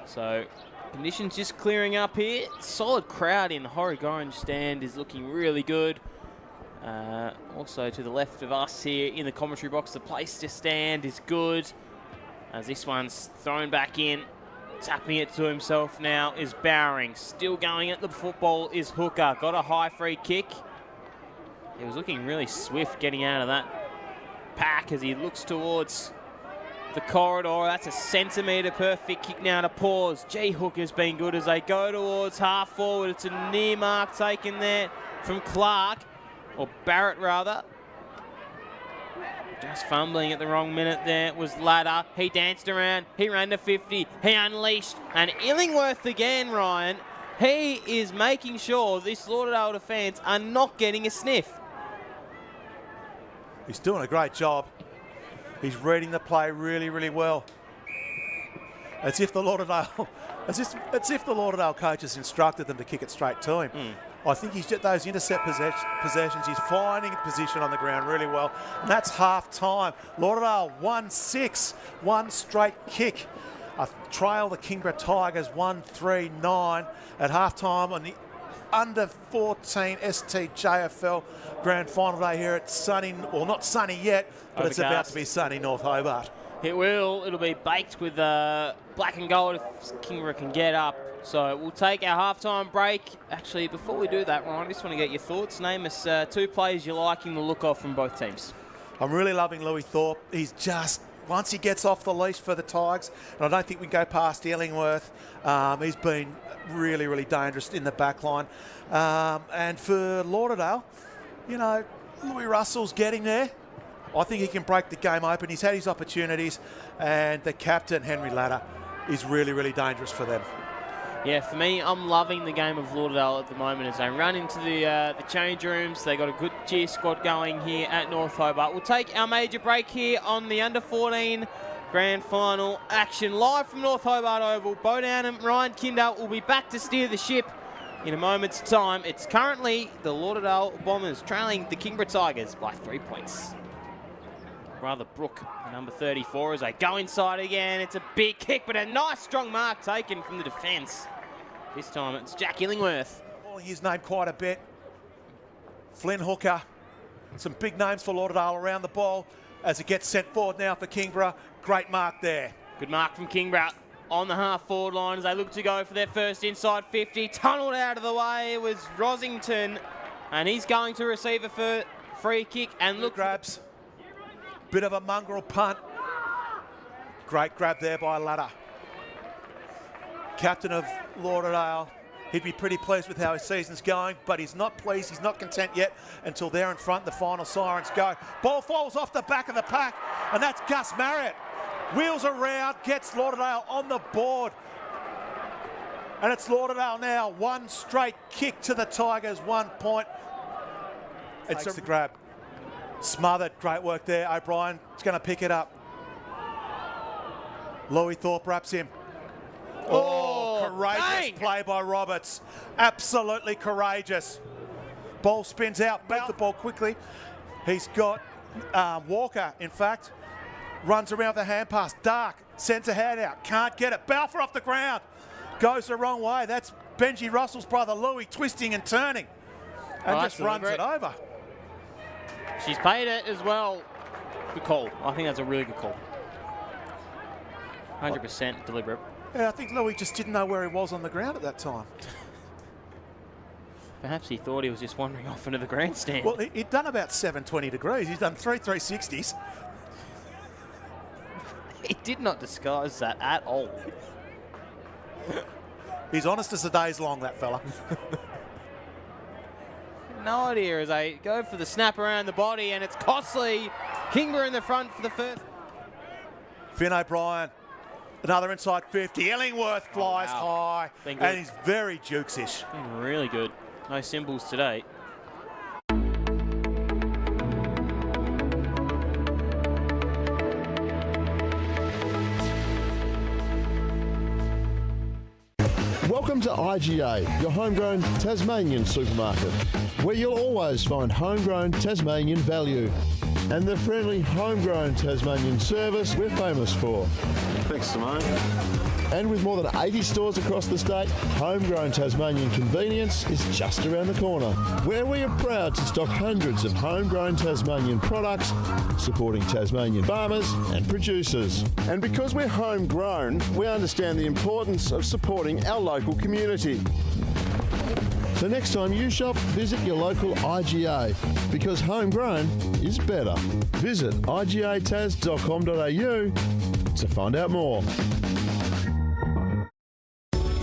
[SPEAKER 1] So conditions just clearing up here. Solid crowd in the Horrig Orange stand is looking really good. Also to the left of us here in the commentary box, the place to stand is good. As this one's thrown back in. Tapping it to himself now is Bowering. Still going at the football is Hooker. Got a high free kick. He was looking really swift getting out of that pack as he looks towards the corridor. That's a centimetre perfect kick now to Pause. G Hooker's been good as they go towards half forward. It's a near mark taken there from Clark, or Barrett rather. Just fumbling at the wrong minute there was Ladder. He danced around. He ran to 50. He unleashed. And Illingworth again, Ryan. He is making sure this Lauderdale defence are not getting a sniff.
[SPEAKER 2] He's doing a great job. He's reading the play really, really well. As if the Lauderdale coaches instructed them to kick it straight to him. I think he's just those intercept possessions. He's finding position on the ground really well. And that's half time. Lauderdale 1-6, one straight kick. Trail the Kingborough Tigers 1-3-9 at half time on the under 14 STJFL grand final day here at sunny, or not sunny yet, but Overcast. It's about to be sunny North Hobart.
[SPEAKER 1] It will. It'll be baked with black and gold if Kingborough can get up. So we'll take our halftime break. Actually, before we do that, Ryan, I just want to get your thoughts. Name us 2 players you're liking the look of from both teams.
[SPEAKER 2] I'm really loving Louis Thorpe. He's just, once he gets off the leash for the Tigers, and I don't think we can go past Illingworth, he's been really, really dangerous in the back line. And for Lauderdale, you know, Louis Russell's getting there. I think he can break the game open. He's had his opportunities, and the captain, Henry Latta, is really, really dangerous for them.
[SPEAKER 1] Yeah, for me, I'm loving the game of Lauderdale at the moment as they run into the change rooms. They got a good cheer squad going here at North Hobart. We'll take our major break here on the under-14 grand final action live from North Hobart Oval. Bo Downham, Ryan Kindle will be back to steer the ship in a moment's time. It's currently the Lauderdale Bombers trailing the Kingborough Tigers by 3 points. Rather Brook, number 34, as they go inside again. It's a big kick, but a nice strong mark taken from the defence. This time it's Jack Illingworth.
[SPEAKER 2] Calling his name quite a bit. Flynn Hooker. Some big names for Lauderdale around the ball as it gets sent forward now for Kingborough. Great mark there.
[SPEAKER 1] Good mark from Kingborough on the half-forward line as they look to go for their first inside 50. Tunnelled out of the way was Rosington, and he's going to receive a free kick and look.
[SPEAKER 2] Grabs. Bit of a mongrel punt. Great grab there by Latta. Captain of Lauderdale. He'd be pretty pleased with how his season's going, but he's not pleased, he's not content yet until they're in front, the final sirens go. Ball falls off the back of the pack, and that's Gus Marriott. Wheels around, gets Lauderdale on the board. And it's Lauderdale now, one straight kick to the Tigers, 1 point. It's the grab. Smothered, great work there. O'Brien is going to pick it up. Louis Thorpe wraps him. Oh, courageous play by Roberts. Absolutely courageous. Ball spins out, back the ball quickly. He's got Walker, in fact, runs around the hand pass. Dark sends a hand out, can't get it. Balfour off the ground, goes the wrong way. That's Benji Russell's brother Louis twisting and turning, and just runs it over.
[SPEAKER 1] She's paid it as well. Good call. I think that's a really good call. 100% deliberate.
[SPEAKER 2] Yeah, I think Louis just didn't know where he was on the ground at that time.
[SPEAKER 1] Perhaps he thought he was just wandering off into the grandstand.
[SPEAKER 2] Well, he'd done about 720 degrees. He's done 3 360s.
[SPEAKER 1] He did not disguise that at all.
[SPEAKER 2] He's honest as the day's long, that fella.
[SPEAKER 1] No idea as they go for the snap around the body, and it's costly. Kingborough in the front for the first.
[SPEAKER 2] Finn O'Brien, another inside 50. Illingworth flies high, and he's very Jukes-ish.
[SPEAKER 1] Been really good. No symbols today.
[SPEAKER 3] Welcome to IGA, your homegrown Tasmanian supermarket, where you'll always find homegrown Tasmanian value and the friendly homegrown Tasmanian service we're famous for.
[SPEAKER 4] Thanks, Simone.
[SPEAKER 3] And with more than 80 stores across the state, homegrown Tasmanian convenience is just around the corner, where we are proud to stock hundreds of homegrown Tasmanian products, supporting Tasmanian farmers and producers. And because we're homegrown, we understand the importance of supporting our local community. So next time you shop, visit your local IGA, because homegrown is better. Visit igataz.com.au to find out more.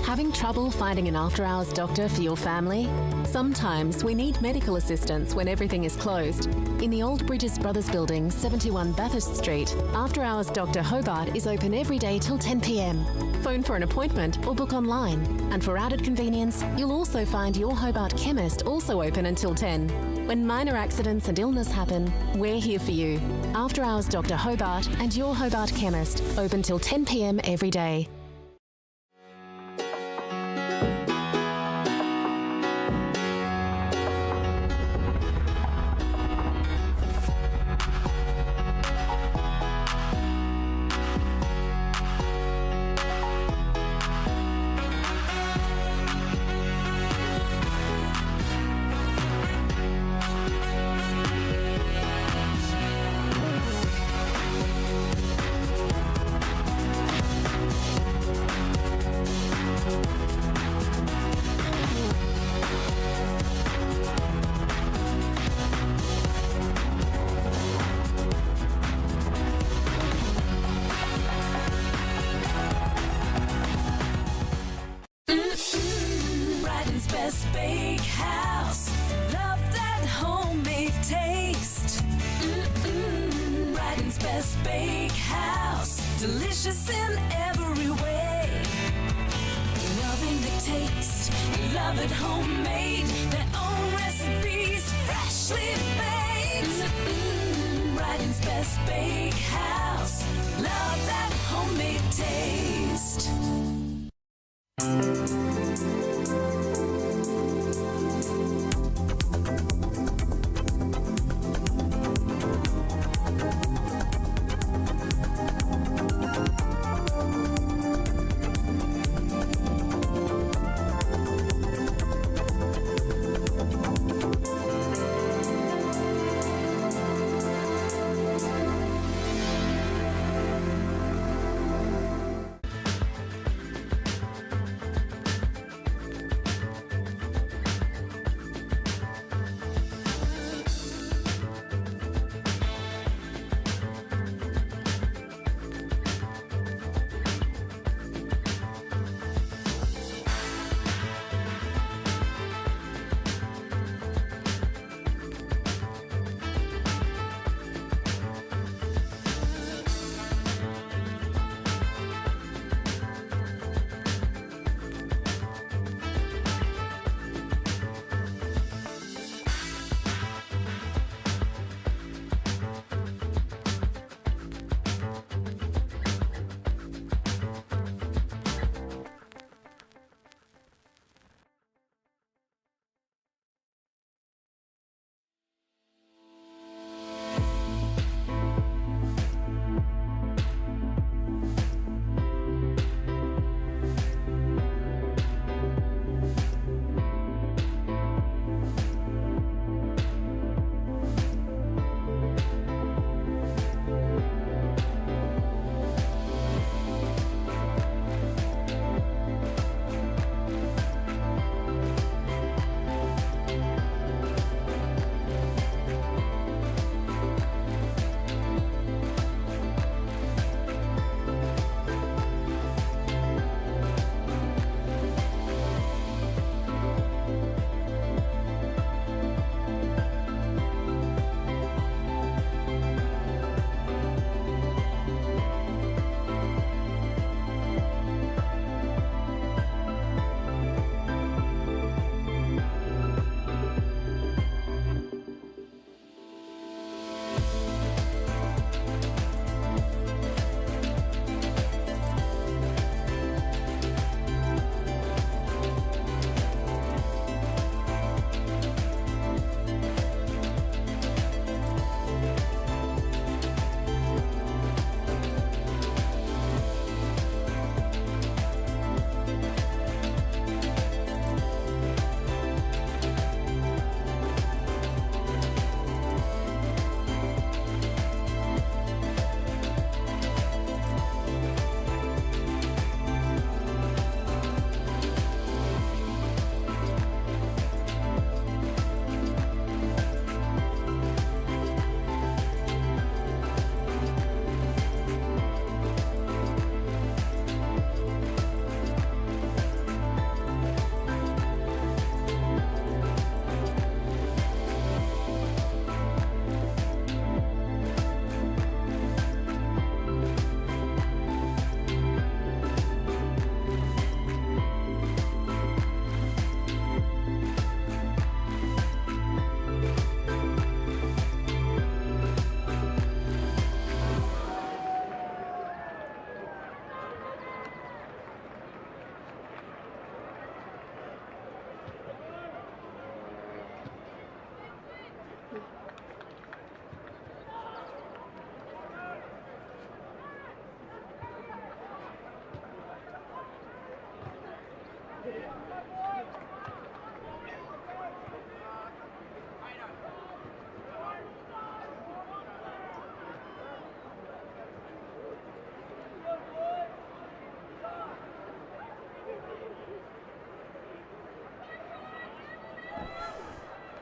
[SPEAKER 5] Having trouble
[SPEAKER 4] trouble finding an after-hours doctor for your family? Sometimes we need medical assistance when everything is closed. In the Old Bridges Brothers Building, 71 Bathurst Street, After-Hours Dr Hobart is open every day till 10 p.m. Phone for an appointment or book online. And for added convenience, you'll also find your Hobart chemist also open until 10. When minor accidents and illness happen, we're here for you. After Hours Dr Hobart and your Hobart chemist, open till 10 p.m. every day.
[SPEAKER 5] Best Bakehouse, love that homemade taste. Brighton's Best Bakehouse, delicious in every way. Loving the taste, love it homemade. Their own recipes, freshly baked. Brighton's Best Bakehouse, love that homemade taste.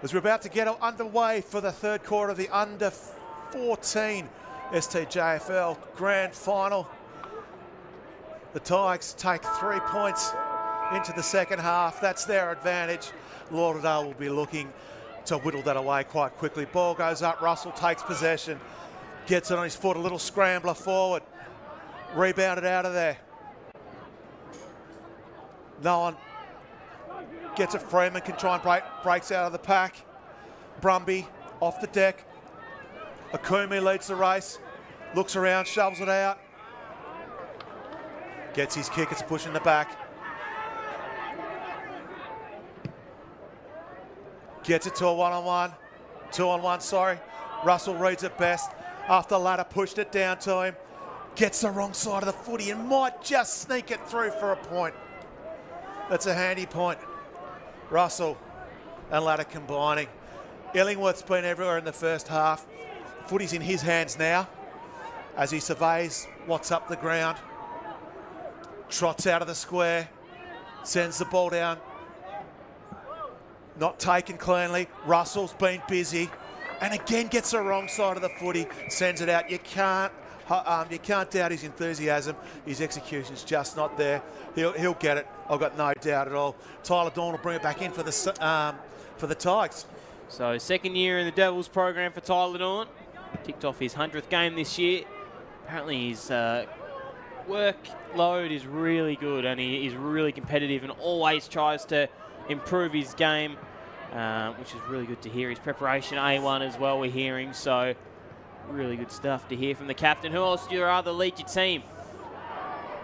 [SPEAKER 2] As we're about to get underway for the third quarter of the under-14 STJFL Grand Final. The Tigers take 3 points into the second half. That's their advantage. Lauderdale will be looking to whittle that away quite quickly. Ball goes up, Russell takes possession, gets it on his foot, a little scrambler forward. Rebounded out of there. No one gets it. Freeman can try and breaks out of the pack. Brumby off the deck. Akumi leads the race. Looks around, shovels it out. Gets his kick, it's pushing the back. Gets it to a one-on-one. Two-on-one, sorry. Russell reads it best. After the ladder pushed it down to him. Gets the wrong side of the footy and might just sneak it through for a point. That's a handy point. Russell and Ladder combining. Illingworth's been everywhere in the first half. Footy's in his hands now as he surveys what's up the ground. Trots out of the square. Sends the ball down. Not taken cleanly. Russell's been busy. And again gets the wrong side of the footy. Sends it out. You can't doubt his enthusiasm. His execution's just not there. He'll get it. I've got no doubt at all. Tyler Dawn will bring it back in for the Tigers.
[SPEAKER 1] So second year in the Devils program for Tyler Dawn. Ticked off his 100th game this year. Apparently his workload is really good and he is really competitive and always tries to improve his game, which is really good to hear. His preparation A1 as well, we're hearing. So really good stuff to hear from the captain. Who else do you rather lead your team?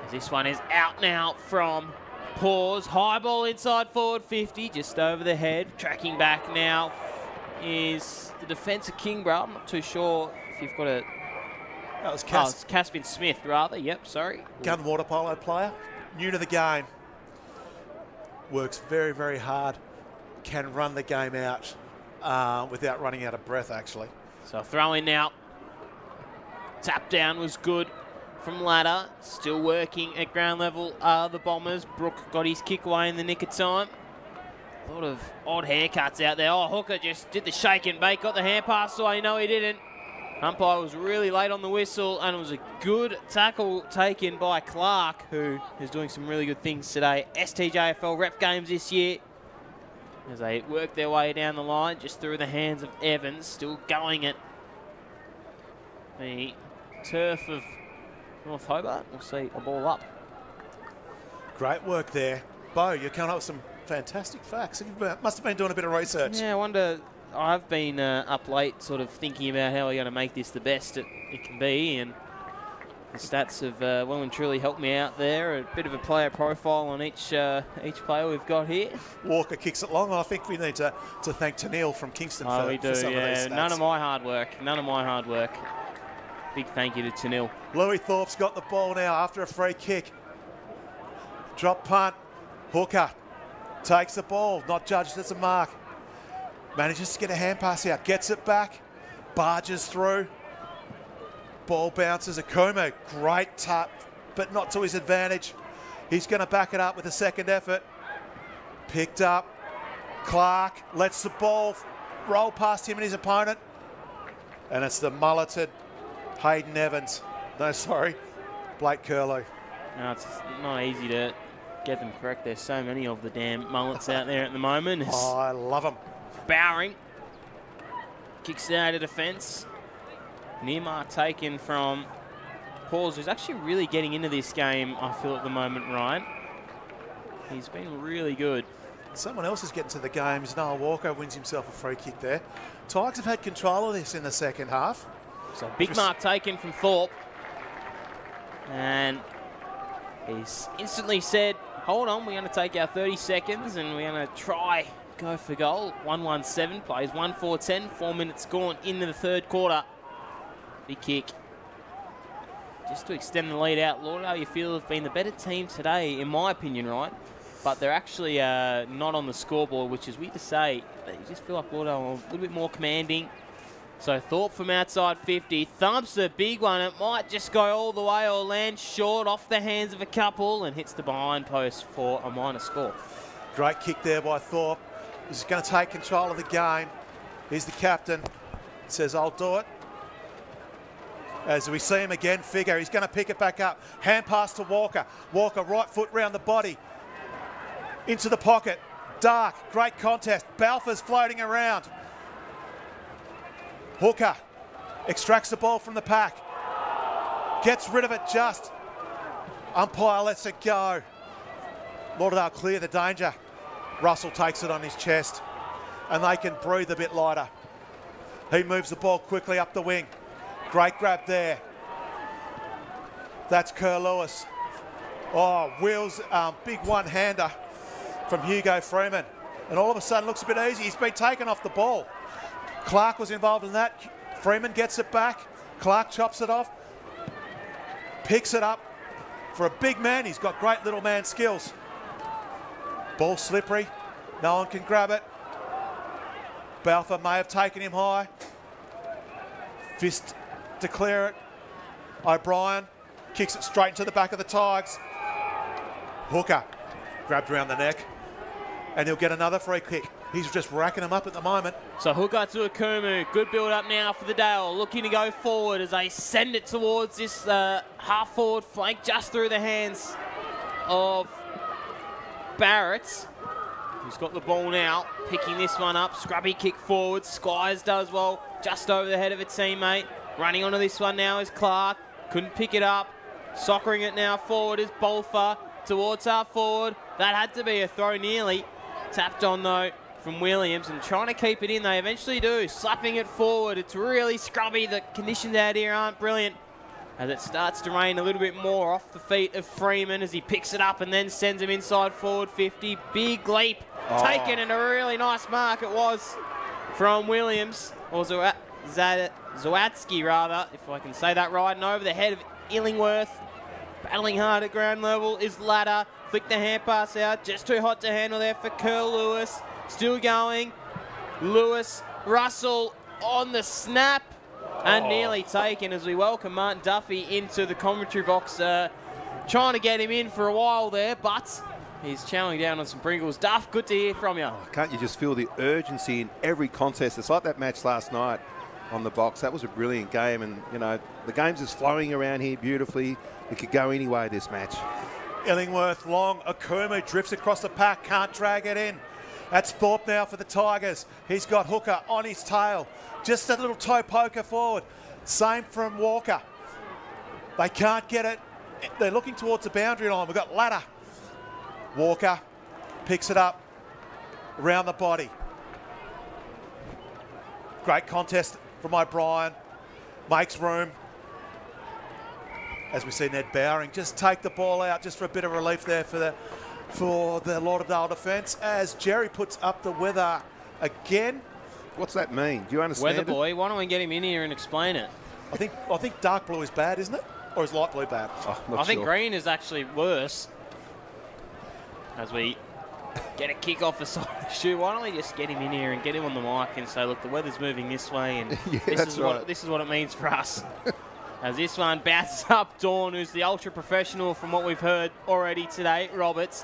[SPEAKER 1] As this one is out now from Pause. High ball inside forward 50, just over the head. Tracking back now is the defence of Kingborough. I'm not too sure if you've got a...
[SPEAKER 2] That was
[SPEAKER 1] it's Caspian Smith, rather. Yep, sorry.
[SPEAKER 2] Gun water polo player, new to the game. Works very, very hard. Can run the game out without running out of breath, actually.
[SPEAKER 1] So throw in now. Tap down was good from Ladder. Still working at ground level are the Bombers. Brook got his kick away in the nick of time. A lot of odd haircuts out there. Oh, Hooker just did the shake and bake. Got the hand pass away. No, he didn't. Umpire was really late on the whistle, and it was a good tackle taken by Clark, who is doing some really good things today. STJFL rep games this year as they work their way down the line, just through the hands of Evans, still going at the turf of North Hobart. We'll see a ball up.
[SPEAKER 2] Great work there. Bo, you're coming up with some fantastic facts. You must have been doing a bit of research.
[SPEAKER 1] Yeah, I wonder... I've been up late sort of thinking about how we're going to make this the best it can be, and the stats have well and truly helped me out there. A bit of a player profile on each player we've got here.
[SPEAKER 2] Walker kicks it long. I think we need to thank Tennille from Kingston for some of these stats.
[SPEAKER 1] None of my hard work. None of my hard work. Big thank you to Tennille.
[SPEAKER 2] Louis Thorpe's got the ball now after a free kick. Drop punt. Hooker takes the ball, not judged as a mark. Manages to get a hand pass out, gets it back, barges through. Ball bounces. Akuma, great tap, but not to his advantage. He's going to back it up with a second effort. Picked up. Clark lets the ball roll past him and his opponent. And it's the mulleted Hayden Evans. No, sorry, Blake Curlew.
[SPEAKER 1] No, it's not easy to get them correct. There's so many of the damn mullets out there at the moment.
[SPEAKER 2] Oh, I love them.
[SPEAKER 1] Bowering kicks it out of defence. Near mark taken from Pauls, who's actually really getting into this game, I feel, at the moment, Ryan. He's been really good.
[SPEAKER 2] Someone else is getting to the game. Noah Walker wins himself a free kick there. Tigers have had control of this in the second half.
[SPEAKER 1] So big mark taken from Thorpe. And he's instantly said, hold on, we're going to take our 30 seconds and we're going to try go for goal. 1-1-7 plays 1-4-10. 4 minutes gone into the third quarter. Big kick. Just to extend the lead out, Lauderdale, you feel, have been the better team today, in my opinion, right? But they're actually not on the scoreboard, which is weird to say. But you just feel like Lauderdale are a little bit more commanding. So Thorpe from outside 50. Thumps a big one. It might just go all the way or land short off the hands of a couple and hits the behind post for a minor score.
[SPEAKER 2] Great kick there by Thorpe. He's going to take control of the game. He's the captain. Says, I'll do it. As we see him again figure, he's going to pick it back up. Hand pass to Walker. Walker, right foot round the body. Into the pocket. Dark, great contest. Balfour's floating around. Hooker extracts the ball from the pack. Gets rid of it just. Umpire lets it go. Lauderdale clear the danger. Russell takes it on his chest and they can breathe a bit lighter. He moves the ball quickly up the wing. Great grab there. That's Kerr Lewis. Oh, Will's big one-hander from Hugo Freeman. And all of a sudden looks a bit easy. He's been taken off the ball. Clark was involved in that. Freeman gets it back. Clark chops it off. Picks it up. For a big man, he's got great little man skills. Ball slippery. No one can grab it. Balfour may have taken him high. Fist to clear it. O'Brien kicks it straight into the back of the Tigers. Hooker grabbed around the neck. And he'll get another free kick. He's just racking them up at the moment.
[SPEAKER 1] So Hooker to Akumu. Good build up now for the Dale. Looking to go forward as they send it towards this half forward flank just through the hands of Barrett. Who's got the ball now. Picking this one up. Scrubby kick forward. Squires does well. Just over the head of a teammate. Running onto this one now is Clark. Couldn't pick it up. Soccering it now forward is Bolfer. Towards half forward. That had to be a throw nearly. Tapped on though from Williams and trying to keep it in. They eventually do. Slapping it forward. It's really scrubby. The conditions out here aren't brilliant. As it starts to rain a little bit more off the feet of Freeman as he picks it up and then sends him inside forward 50. Big leap. Taken and a really nice mark it was from Williams. Or Zawatsky rather, if I can say that right. And over the head of Illingworth. Battling hard at ground level is Ladder. Flick the hand pass out. Just too hot to handle there for Kerr Lewis. Still going. Lewis, Russell on the snap. And nearly taken as we welcome Martin Duffy into the commentary box. Trying to get him in for a while there, but he's chowing down on some Pringles. Duff, good to hear from you.
[SPEAKER 6] Can't you just feel the urgency in every contest? It's like that match last night on the box. That was a brilliant game, and you know the game's just flowing around here beautifully. It could go any way this match.
[SPEAKER 2] Illingworth long. Akumu drifts across the pack. Can't drag it in. That's Thorpe now for the Tigers. He's got Hooker on his tail. Just a little toe poker forward. Same from Walker. They can't get it. They're looking towards the boundary line. We've got Ladder. Walker picks it up around the body. Great contest from O'Brien. Makes room. As we see Ned Bowering just take the ball out just for a bit of relief there for the Lauderdale defence as Jerry puts up the weather again.
[SPEAKER 6] What's that mean? Do you understand
[SPEAKER 1] Weather boy, why don't we get him in here and explain it?
[SPEAKER 2] I think dark blue is bad, isn't it? Or is light blue bad?
[SPEAKER 6] Oh,
[SPEAKER 1] I think green is actually worse. As we get a kick off the side of the shoe, why don't we just get him in here and get him on the mic and say, look, the weather's moving this way and this is what it means for us. As this one bounces up, Dawn, who's the ultra professional from what we've heard already today. Roberts,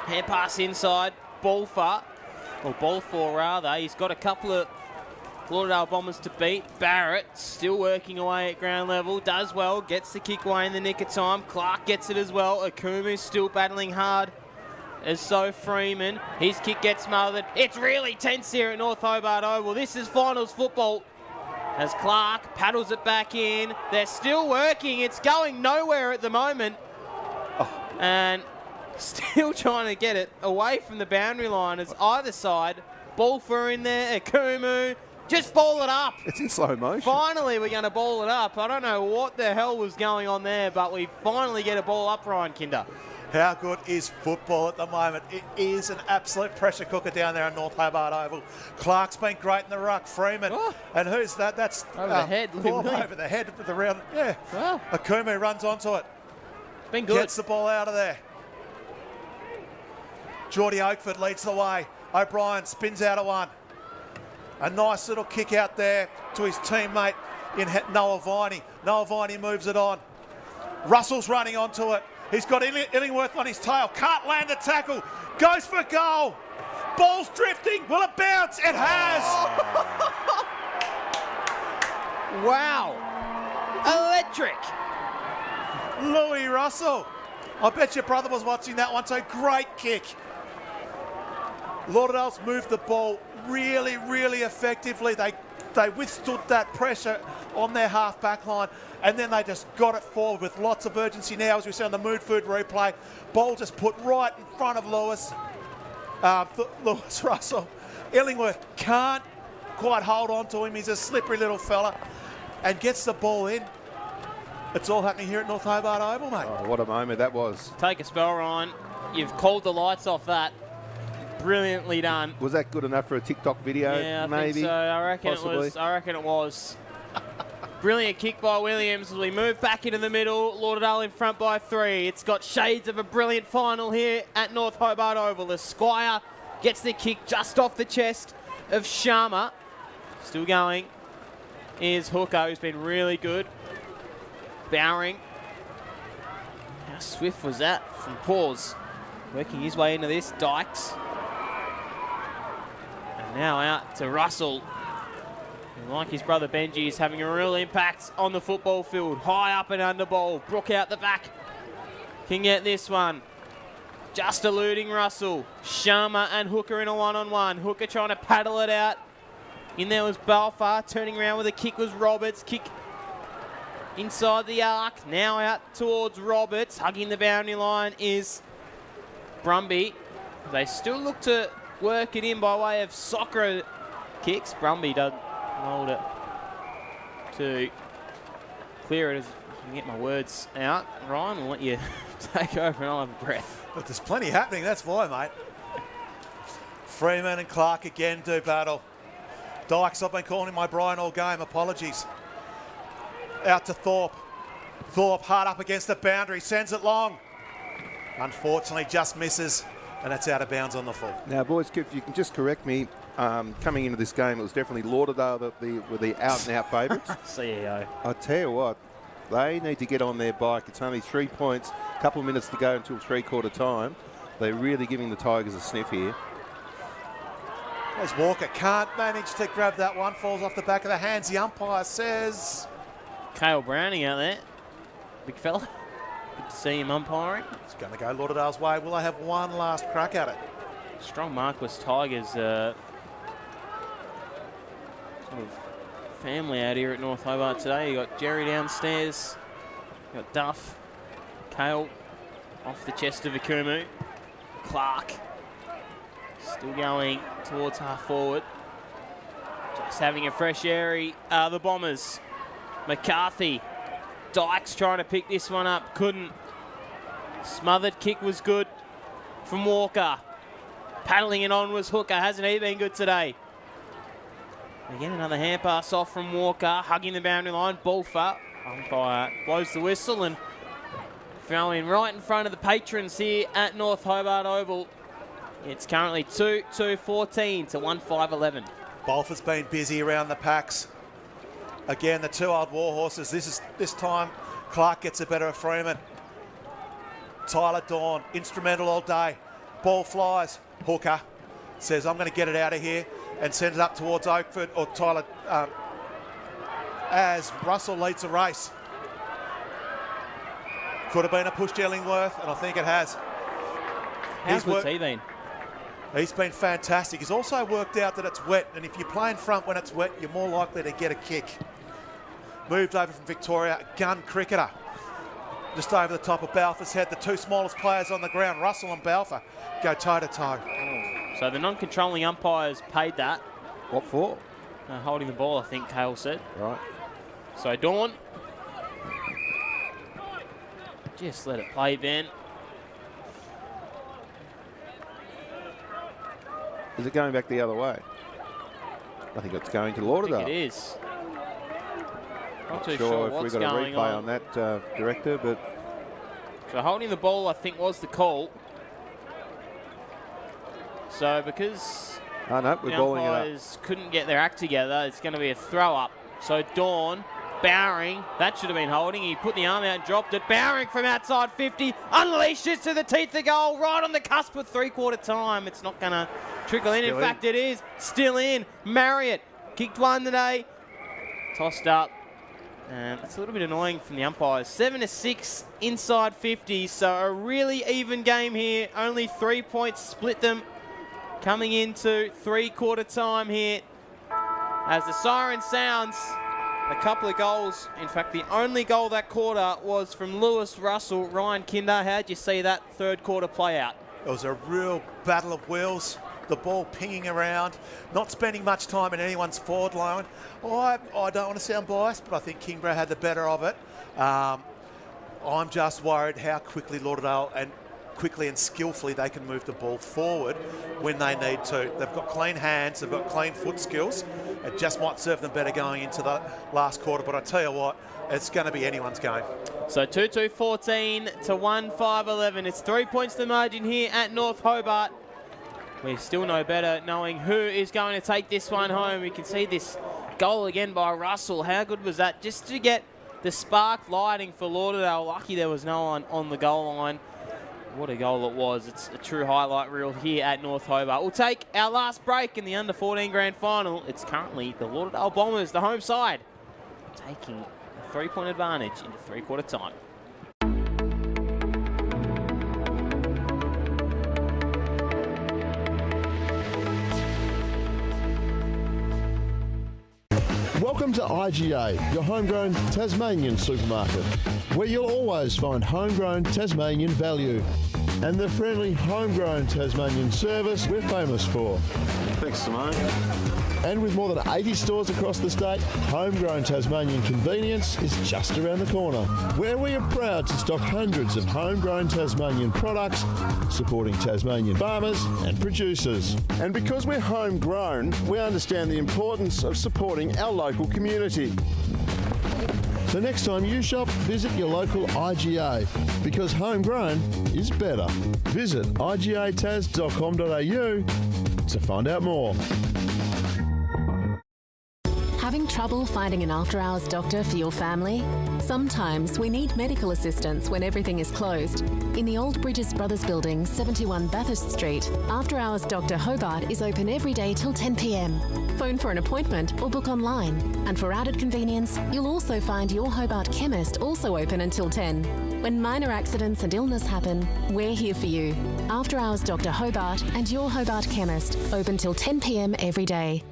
[SPEAKER 1] hand pass inside, ball for rather. He's got a couple of Lauderdale Bombers to beat. Barrett still working away at ground level, does well, gets the kick away in the nick of time. Clark gets it as well. Akumu still battling hard as so Freeman. His kick gets smothered. It's really tense here at North Hobart Oval. This is finals football. As Clark paddles it back in. They're still working. It's going nowhere at the moment. And still trying to get it away from the boundary line as either side. Ball for in there. Akumu. Just ball it up.
[SPEAKER 6] It's in slow motion.
[SPEAKER 1] Finally, we're going to ball it up. I don't know what the hell was going on there, but we finally get a ball up, Ryan Kinder.
[SPEAKER 2] How good is football at the moment? It is an absolute pressure cooker down there in North Hobart Oval. Clark's been great in the ruck. Freeman.
[SPEAKER 1] Oh.
[SPEAKER 2] And who's that? That's
[SPEAKER 1] Over the head.
[SPEAKER 2] over the head of the round. Yeah.
[SPEAKER 1] Wow.
[SPEAKER 2] Akumu runs onto it.
[SPEAKER 1] Been good.
[SPEAKER 2] Gets the ball out of there. Geordie Oakford leads the way. O'Brien spins out of one. A nice little kick out there to his teammate in Noah Viney. Noah Viney moves it on. Russell's running onto it. He's got Illingworth on his tail. Can't land the tackle. Goes for goal. Ball's drifting. Will it bounce? It has.
[SPEAKER 1] Wow. Electric.
[SPEAKER 2] Louis Russell. I bet your brother was watching that one. So great kick. Lauderdale's moved the ball really, really effectively. They withstood that pressure on their half-back line, and then they just got it forward with lots of urgency now, as we see on the Mood Food replay. Ball just put right in front of Lewis Russell. Illingworth can't quite hold on to him. He's a slippery little fella, and gets the ball in. It's all happening here at North Hobart Oval, mate.
[SPEAKER 6] Oh, what a moment that was.
[SPEAKER 1] Take a spell, Ryan. You've called the lights off that. Brilliantly done.
[SPEAKER 6] Was that good enough for a TikTok video?
[SPEAKER 1] Yeah, I
[SPEAKER 6] maybe.
[SPEAKER 1] think so. I reckon
[SPEAKER 6] Possibly.
[SPEAKER 1] it was. I reckon it was. Brilliant kick by Williams as we move back into the middle. Lauderdale in front by 3. It's got shades of a brilliant final here at North Hobart Oval. The Squire gets the kick just off the chest of Sharma. Still going is Hooker, who's been really good. Bowering. How swift was that from Paws? Working his way into this. Dykes. And now out to Russell. And like his brother Benji, is having a real impact on the football field. High up and under ball. Brook out the back. Can get this one. Just eluding Russell. Sharma and Hooker in a one-on-one. Hooker trying to paddle it out. In there was Balfour. Turning around with a kick was Roberts. Kick inside the arc. Now out towards Roberts. Hugging the boundary line is Brumby. They still look to work it in by way of soccer kicks. Brumby doesn't hold it to clear it as I can get my words out. Ryan, we'll let you take over and I'll have a breath.
[SPEAKER 2] But there's plenty happening, that's why, mate. Freeman and Clark again do battle. Dykes, I've been calling him my Brian all game, apologies. Out to Thorpe. Thorpe hard up against the boundary, sends it long. Unfortunately, just misses, and that's out of bounds on the full.
[SPEAKER 6] Now, boys, if you can just correct me, coming into this game, it was definitely Lauderdale that were the out-and-out favourites.
[SPEAKER 1] CEO.
[SPEAKER 6] I tell you what, they need to get on their bike. It's only 3 points, a couple of minutes to go until three-quarter time. They're really giving the Tigers a sniff here.
[SPEAKER 2] There's Walker, can't manage to grab that one, falls off the back of the hands. The umpire says...
[SPEAKER 1] Cale Browning out there. Big fella. Good to see him umpiring.
[SPEAKER 2] It's going to go Lauderdale's way. Will they have one last crack at it?
[SPEAKER 1] Strong Marquis Tigers sort of family out here at North Hobart today. You got Jerry downstairs. You got Duff. Cale off the chest of Akumu. Clark still going towards half forward. Just having a fresh airy. The Bombers. McCarthy. Dykes trying to pick this one up. Couldn't. Smothered kick was good from Walker. Paddling it on was Hooker. Hasn't he been good today? Again, another hand pass off from Walker. Hugging the boundary line. Balfour. Umpire blows the whistle and throwing right in front of the patrons here at North Hobart Oval. It's currently 2-2-14 to 1-5-11.
[SPEAKER 2] Balfour's been busy around the packs. Again, the two old warhorses. This time, Clark gets a better of Freeman. Tyler Dawn, instrumental all day. Ball flies. Hooker says, I'm going to get it out of here, and sends it up towards Oakford, or Tyler, as Russell leads the race. Could have been a push to Illingworth, and I think it has.
[SPEAKER 1] How good's he been?
[SPEAKER 2] He's been fantastic. He's also worked out that it's wet, and if you play in front when it's wet, you're more likely to get a kick. Moved over from Victoria, gun cricketer. Just over the top of Balfour's head, the two smallest players on the ground, Russell and Balfour, go toe-to-toe.
[SPEAKER 1] So the non-controlling umpires paid that.
[SPEAKER 6] What for?
[SPEAKER 1] Holding the ball, I think Cale said.
[SPEAKER 6] Right.
[SPEAKER 1] So Dawn. Just let it play, Ben.
[SPEAKER 6] Is it going back the other way? I think it's going to Lauderdale.
[SPEAKER 1] I think it is. Not too
[SPEAKER 6] sure
[SPEAKER 1] sure
[SPEAKER 6] if
[SPEAKER 1] what's
[SPEAKER 6] we've got a
[SPEAKER 1] going
[SPEAKER 6] replay on that, Director, but
[SPEAKER 1] so holding the ball, I think, was the call. So because
[SPEAKER 6] oh no, we're
[SPEAKER 1] the
[SPEAKER 6] balling it up.
[SPEAKER 1] umpires couldn't get their act together, it's going to be a throw up. So Dawn, Bowering, that should have been holding. He put the arm out and dropped it. Bowering from outside 50, unleashes to the teeth of goal, right on the cusp of three-quarter time. It's not going to trickle in.
[SPEAKER 6] Still
[SPEAKER 1] In fact, it is. Still in. Marriott kicked one today. Tossed up. And it's a little bit annoying from the umpires. 7-6 inside 50, so a really even game here. Only 3 points split them. Coming into three-quarter time here. As the siren sounds, a couple of goals. In fact, the only goal that quarter was from Lewis Russell. Ryan Kinder, how'd you see that third quarter play out?
[SPEAKER 2] It was a real battle of wills. The ball pinging around, not spending much time in anyone's forward line. I don't want to sound biased, but I think Kingborough had the better of it. I'm just worried how quickly Lauderdale and quickly and skillfully they can move the ball forward when they need to. They've got clean hands, they've got clean foot skills. It just might serve them better going into the last quarter, but I tell you what, it's going to be anyone's game.
[SPEAKER 1] So 2-2-14 to 1-5-11. It's 3 points the margin here at North Hobart. We still know better knowing who is going to take this one home. We can see this goal again by Russell. How good was that? Just to get the spark lighting for Lauderdale. Lucky there was no one on the goal line. What a goal it was. It's a true highlight reel here at North Hobart. We'll take our last break in the under-14 grand final. It's currently the Lauderdale Bombers, the home side, taking a three-point advantage into three-quarter time.
[SPEAKER 3] Welcome to IGA, your homegrown Tasmanian supermarket, where you'll always find homegrown Tasmanian value and the friendly homegrown Tasmanian service we're famous for.
[SPEAKER 7] Thanks, Simone.
[SPEAKER 3] And with more than 80 stores across the state, homegrown Tasmanian convenience is just around the corner, where we are proud to stock hundreds of homegrown Tasmanian products, supporting Tasmanian farmers and producers. And because we're homegrown, we understand the importance of supporting our local community. So next time you shop, visit your local IGA, because homegrown is better. Visit igatas.com.au to find out more.
[SPEAKER 4] Having trouble finding an after-hours doctor for your family? Sometimes we need medical assistance when everything is closed. In the Old Bridges Brothers Building, 71 Bathurst Street, After-Hours Dr. Hobart is open every day till 10 p.m. Phone for an appointment or book online. And for added convenience, you'll also find your Hobart chemist also open until 10. When minor accidents and illness happen, we're here for you. After-Hours Dr. Hobart and your Hobart chemist, open till 10 p.m. every day.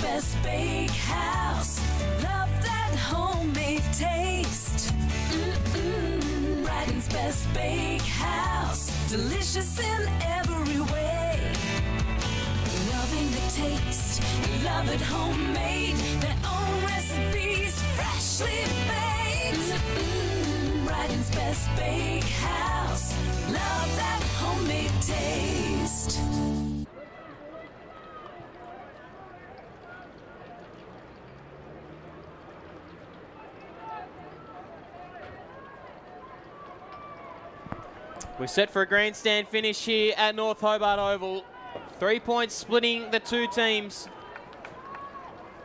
[SPEAKER 5] Best Bakehouse. Love that homemade taste. Brighton's Best Bakehouse. Delicious in every way. Loving the taste. Love it homemade. Their own recipes. Freshly baked. Brighton's Best Bakehouse. Love that homemade taste.
[SPEAKER 1] We're set for a grandstand finish here at North Hobart Oval. 3 points splitting the two teams.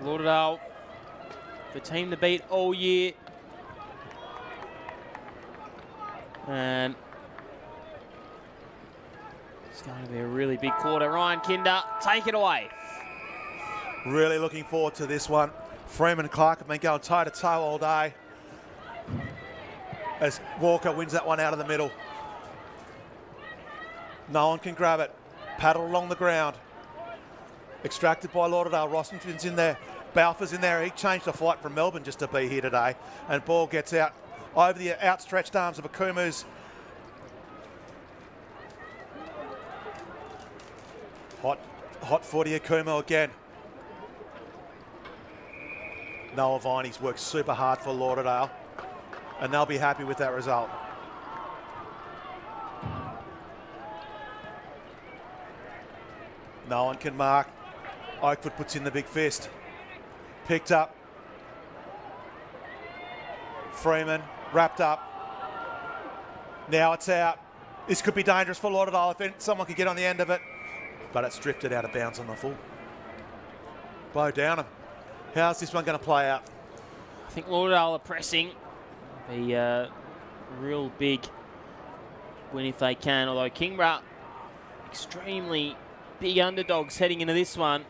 [SPEAKER 1] Lauderdale, the team to beat all year. And going to be a really big quarter. Ryan Kinder, take it away.
[SPEAKER 2] Really looking forward to this one. Freeman and Clark have been going toe-to-toe all day as Walker wins that one out of the middle. No one can grab it. Paddle along the ground. Extracted by Lauderdale. Rossington's in there. Balfour's in there. He changed the flight from Melbourne just to be here today. And ball gets out over the outstretched arms of Akumu's. Hot footy, Akumu again. Noah Viney's worked super hard for Lauderdale, and they'll be happy with that result. No one can mark. Oakwood puts in the big fist. Picked up. Freeman wrapped up. Now it's out. This could be dangerous for Lauderdale if someone could get on the end of it, but it's drifted out of bounds on the full. Blow down him. How's this one going to play out?
[SPEAKER 1] I think Lauderdale are pressing. Be a real big win if they can, although Kingborough, extremely big underdogs heading into this one.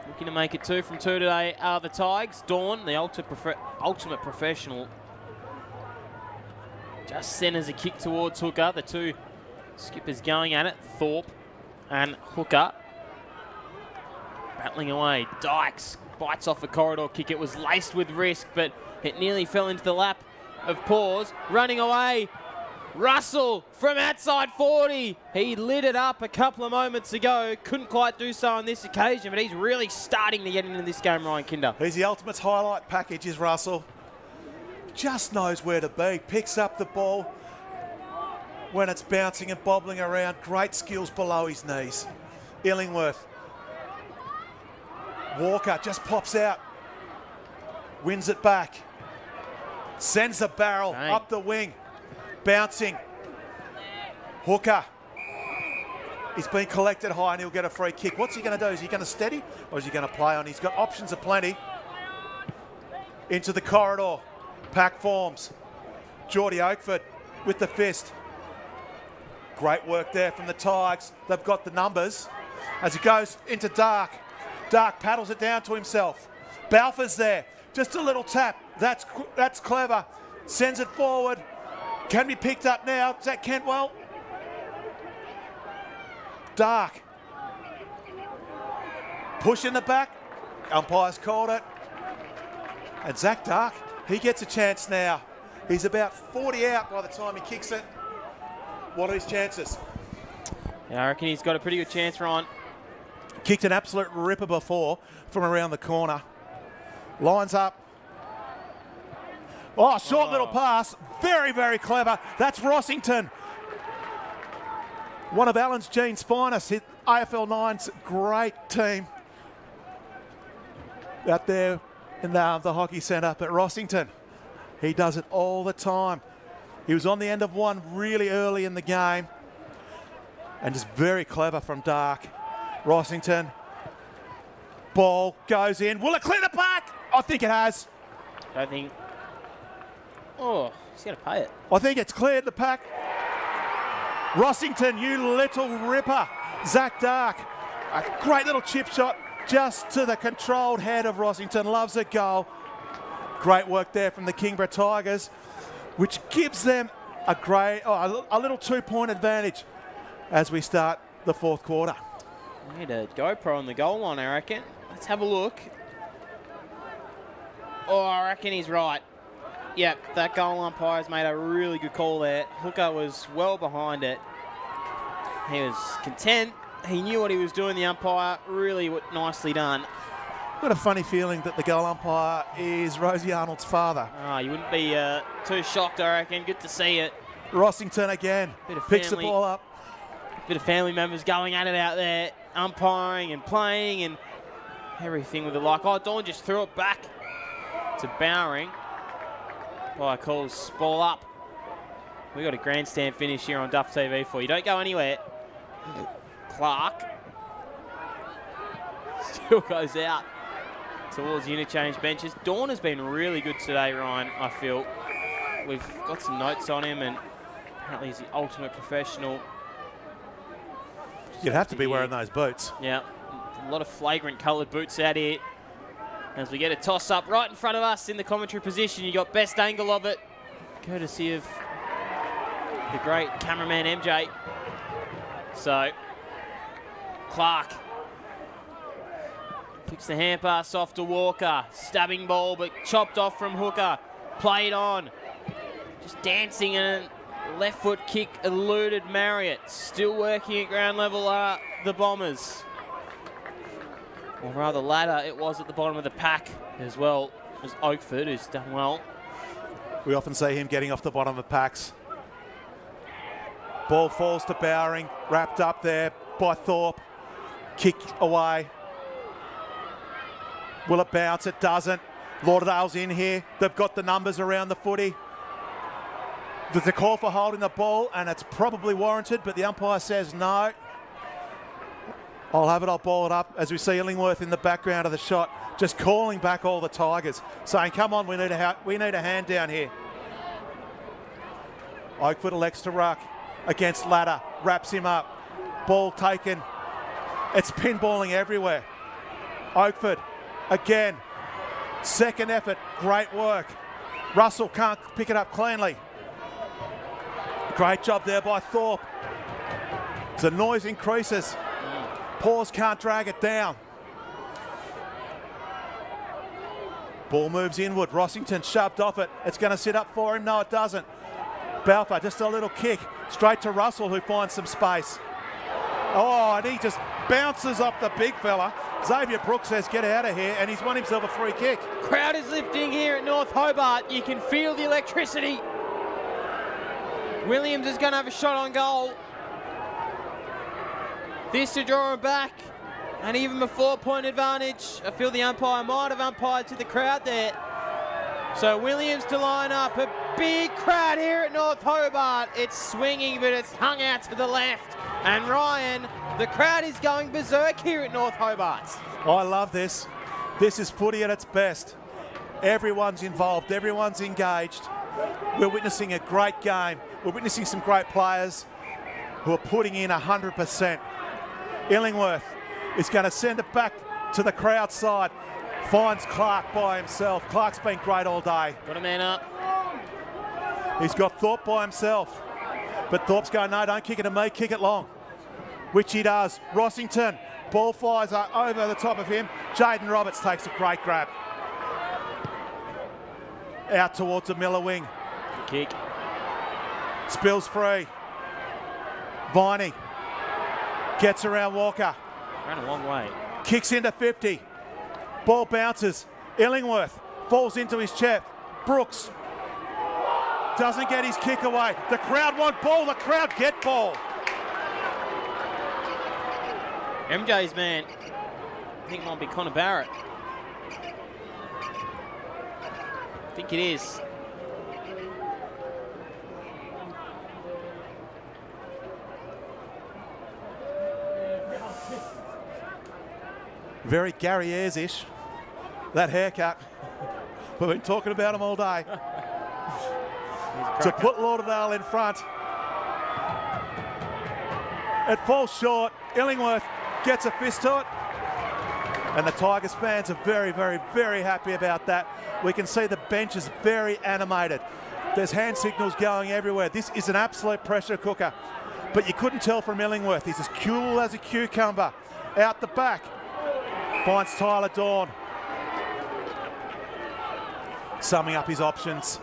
[SPEAKER 1] Looking to make it 2 from 2 today are the Tigers. Dawn, the ultimate professional, just centres a kick towards Hooker. The two skippers going at it, Thorpe and Hooker. Battling away, Dykes bites off a corridor kick. It was laced with risk, but it nearly fell into the lap of Paws. Running away, Russell from outside 40. He lit it up a couple of moments ago. Couldn't quite do so on this occasion, but he's really starting to get into this game, Ryan Kinder.
[SPEAKER 2] He's the ultimate highlight package, is Russell. Just knows where to be. Picks up the ball when it's bouncing and bobbling around. Great skills below his knees. Illingworth. Walker just pops out. Wins it back. Sends the barrel up the wing. Bouncing. Hooker. He's been collected high and he'll get a free kick. What's he going to do? Is he going to steady or is he going to play on? He's got options aplenty. Into the corridor. Pack forms. Geordie Oakford with the fist. Great work there from the Tigers. They've got the numbers. As he goes into Dark. Dark paddles it down to himself. Balfour's there. Just a little tap. That's clever. Sends it forward. Can be picked up now. Zach Cantwell. Dark. Push in the back. Umpire's called it. And Zach Dark, he gets a chance now. He's about 40 out by the time he kicks it. What are his chances?
[SPEAKER 1] Yeah, I reckon he's got a pretty good chance, Ryan.
[SPEAKER 2] Kicked an absolute ripper before from around the corner. Lines up. Oh, short little pass. Very, very clever. That's Rossington. One of Alan Jean's finest. Hit AFL 9's great team out there in the hockey centre. But Rossington, he does it all the time. He was on the end of one really early in the game. And just very clever from Dark. Rossington. Ball goes in. Will it clear the pack? I think it has.
[SPEAKER 1] I think. Oh, he's going to pay it.
[SPEAKER 2] I think it's cleared the pack. Rossington, you little ripper. Zach Dark. A great little chip shot just to the controlled head of Rossington. Loves a goal. Great work there from the Kingborough Tigers, which gives them a little 2-point advantage as we start the fourth quarter.
[SPEAKER 1] Need a GoPro on the goal line, I reckon. Let's have a look. Oh, I reckon he's right. Yep, that goal umpire's made a really good call there. Hooker was well behind it. He was content. He knew what he was doing, the umpire. Really nicely done.
[SPEAKER 2] I've got a funny feeling that the goal umpire is Rosie Arnold's father.
[SPEAKER 1] Oh, you wouldn't be too shocked, I reckon. Good to see it.
[SPEAKER 2] Rossington again. Picks the ball up.
[SPEAKER 1] Bit of family members going at it out there, umpiring and playing and everything with the like. Oh, Dawn just threw it back to Bowering. Umpire calls ball up. We got a grandstand finish here on Duff TV for you. Don't go anywhere. Clark still goes out towards the interchange benches. Dawn has been really good today, Ryan, I feel. We've got some notes on him and apparently he's the ultimate professional.
[SPEAKER 2] You'd have to be wearing those boots.
[SPEAKER 1] Yeah, a lot of flagrant coloured boots out here. As we get a toss up right in front of us in the commentary position, you got best angle of it, courtesy of the great cameraman MJ. So, Clark kicks the hand pass off to Walker. Stabbing ball, but chopped off from Hooker. Played on. Just dancing, and a left foot kick eluded Marriott. Still working at ground level are the Bombers. Or rather, ladder it was at the bottom of the pack as well as Oakford, who's done well.
[SPEAKER 2] We often see him getting off the bottom of packs. Ball falls to Bowering, wrapped up there by Thorpe. Kick away. Will it bounce? It doesn't. Lauderdale's in here. They've got the numbers around the footy. There's a call for holding the ball, and it's probably warranted, but the umpire says no. I'll have it, I'll ball it up, as we see Illingworth in the background of the shot, just calling back all the Tigers, saying, come on, we need a hand down here. Oakford elects to ruck against Ladder, wraps him up. Ball taken. It's pinballing everywhere. Oakford, again, second effort, great work. Russell can't pick it up cleanly. Great job there by Thorpe. The noise increases. Paws can't drag it down. Ball moves inward. Rossington shoved off it. It's going to sit up for him. No, it doesn't. Balfour, just a little kick. Straight to Russell, who finds some space. Oh, and he just bounces off the big fella. Xavier Brooks says, get out of here, and he's won himself a free kick.
[SPEAKER 1] Crowd is lifting here at North Hobart. You can feel the electricity. Williams is going to have a shot on goal. This to draw him back, and even before point advantage, I feel the umpire might have umpired to the crowd there. So Williams to line up. A big crowd here at North Hobart. It's swinging, but it's hung out to the left. And Ryan, the crowd is going berserk here at North Hobart.
[SPEAKER 2] I love this. This is footy at its best. Everyone's involved, everyone's engaged. We're witnessing a great game. We're witnessing some great players who are putting in 100%. Illingworth is going to send it back to the crowd side. Finds Clark by himself. Clark's been great all day.
[SPEAKER 1] Got a man up.
[SPEAKER 2] He's got Thorpe by himself. But Thorpe's going, no, don't kick it to me, kick it long. Which he does. Rossington, ball flies over the top of him. Jaden Roberts takes a great grab. Out towards the Miller wing.
[SPEAKER 1] Kick.
[SPEAKER 2] Spills free. Viney gets around Walker.
[SPEAKER 1] Ran a long way.
[SPEAKER 2] Kicks into 50. Ball bounces. Illingworth falls into his chest. Brooks doesn't get his kick away. The crowd want ball. The crowd get ball.
[SPEAKER 1] MJ's man, I think it might be Connor Barrett. I think it is.
[SPEAKER 2] Very Gary Ayres-ish, that haircut. We've been talking about him all day. To put Lauderdale in front. It falls short. Illingworth gets a fist to it. And the Tigers fans are very, very, very happy about that. We can see the bench is very animated. There's hand signals going everywhere. This is an absolute pressure cooker. But you couldn't tell from Illingworth. He's as cool as a cucumber. Out the back. Finds Tyler Dawn. Summing up his options.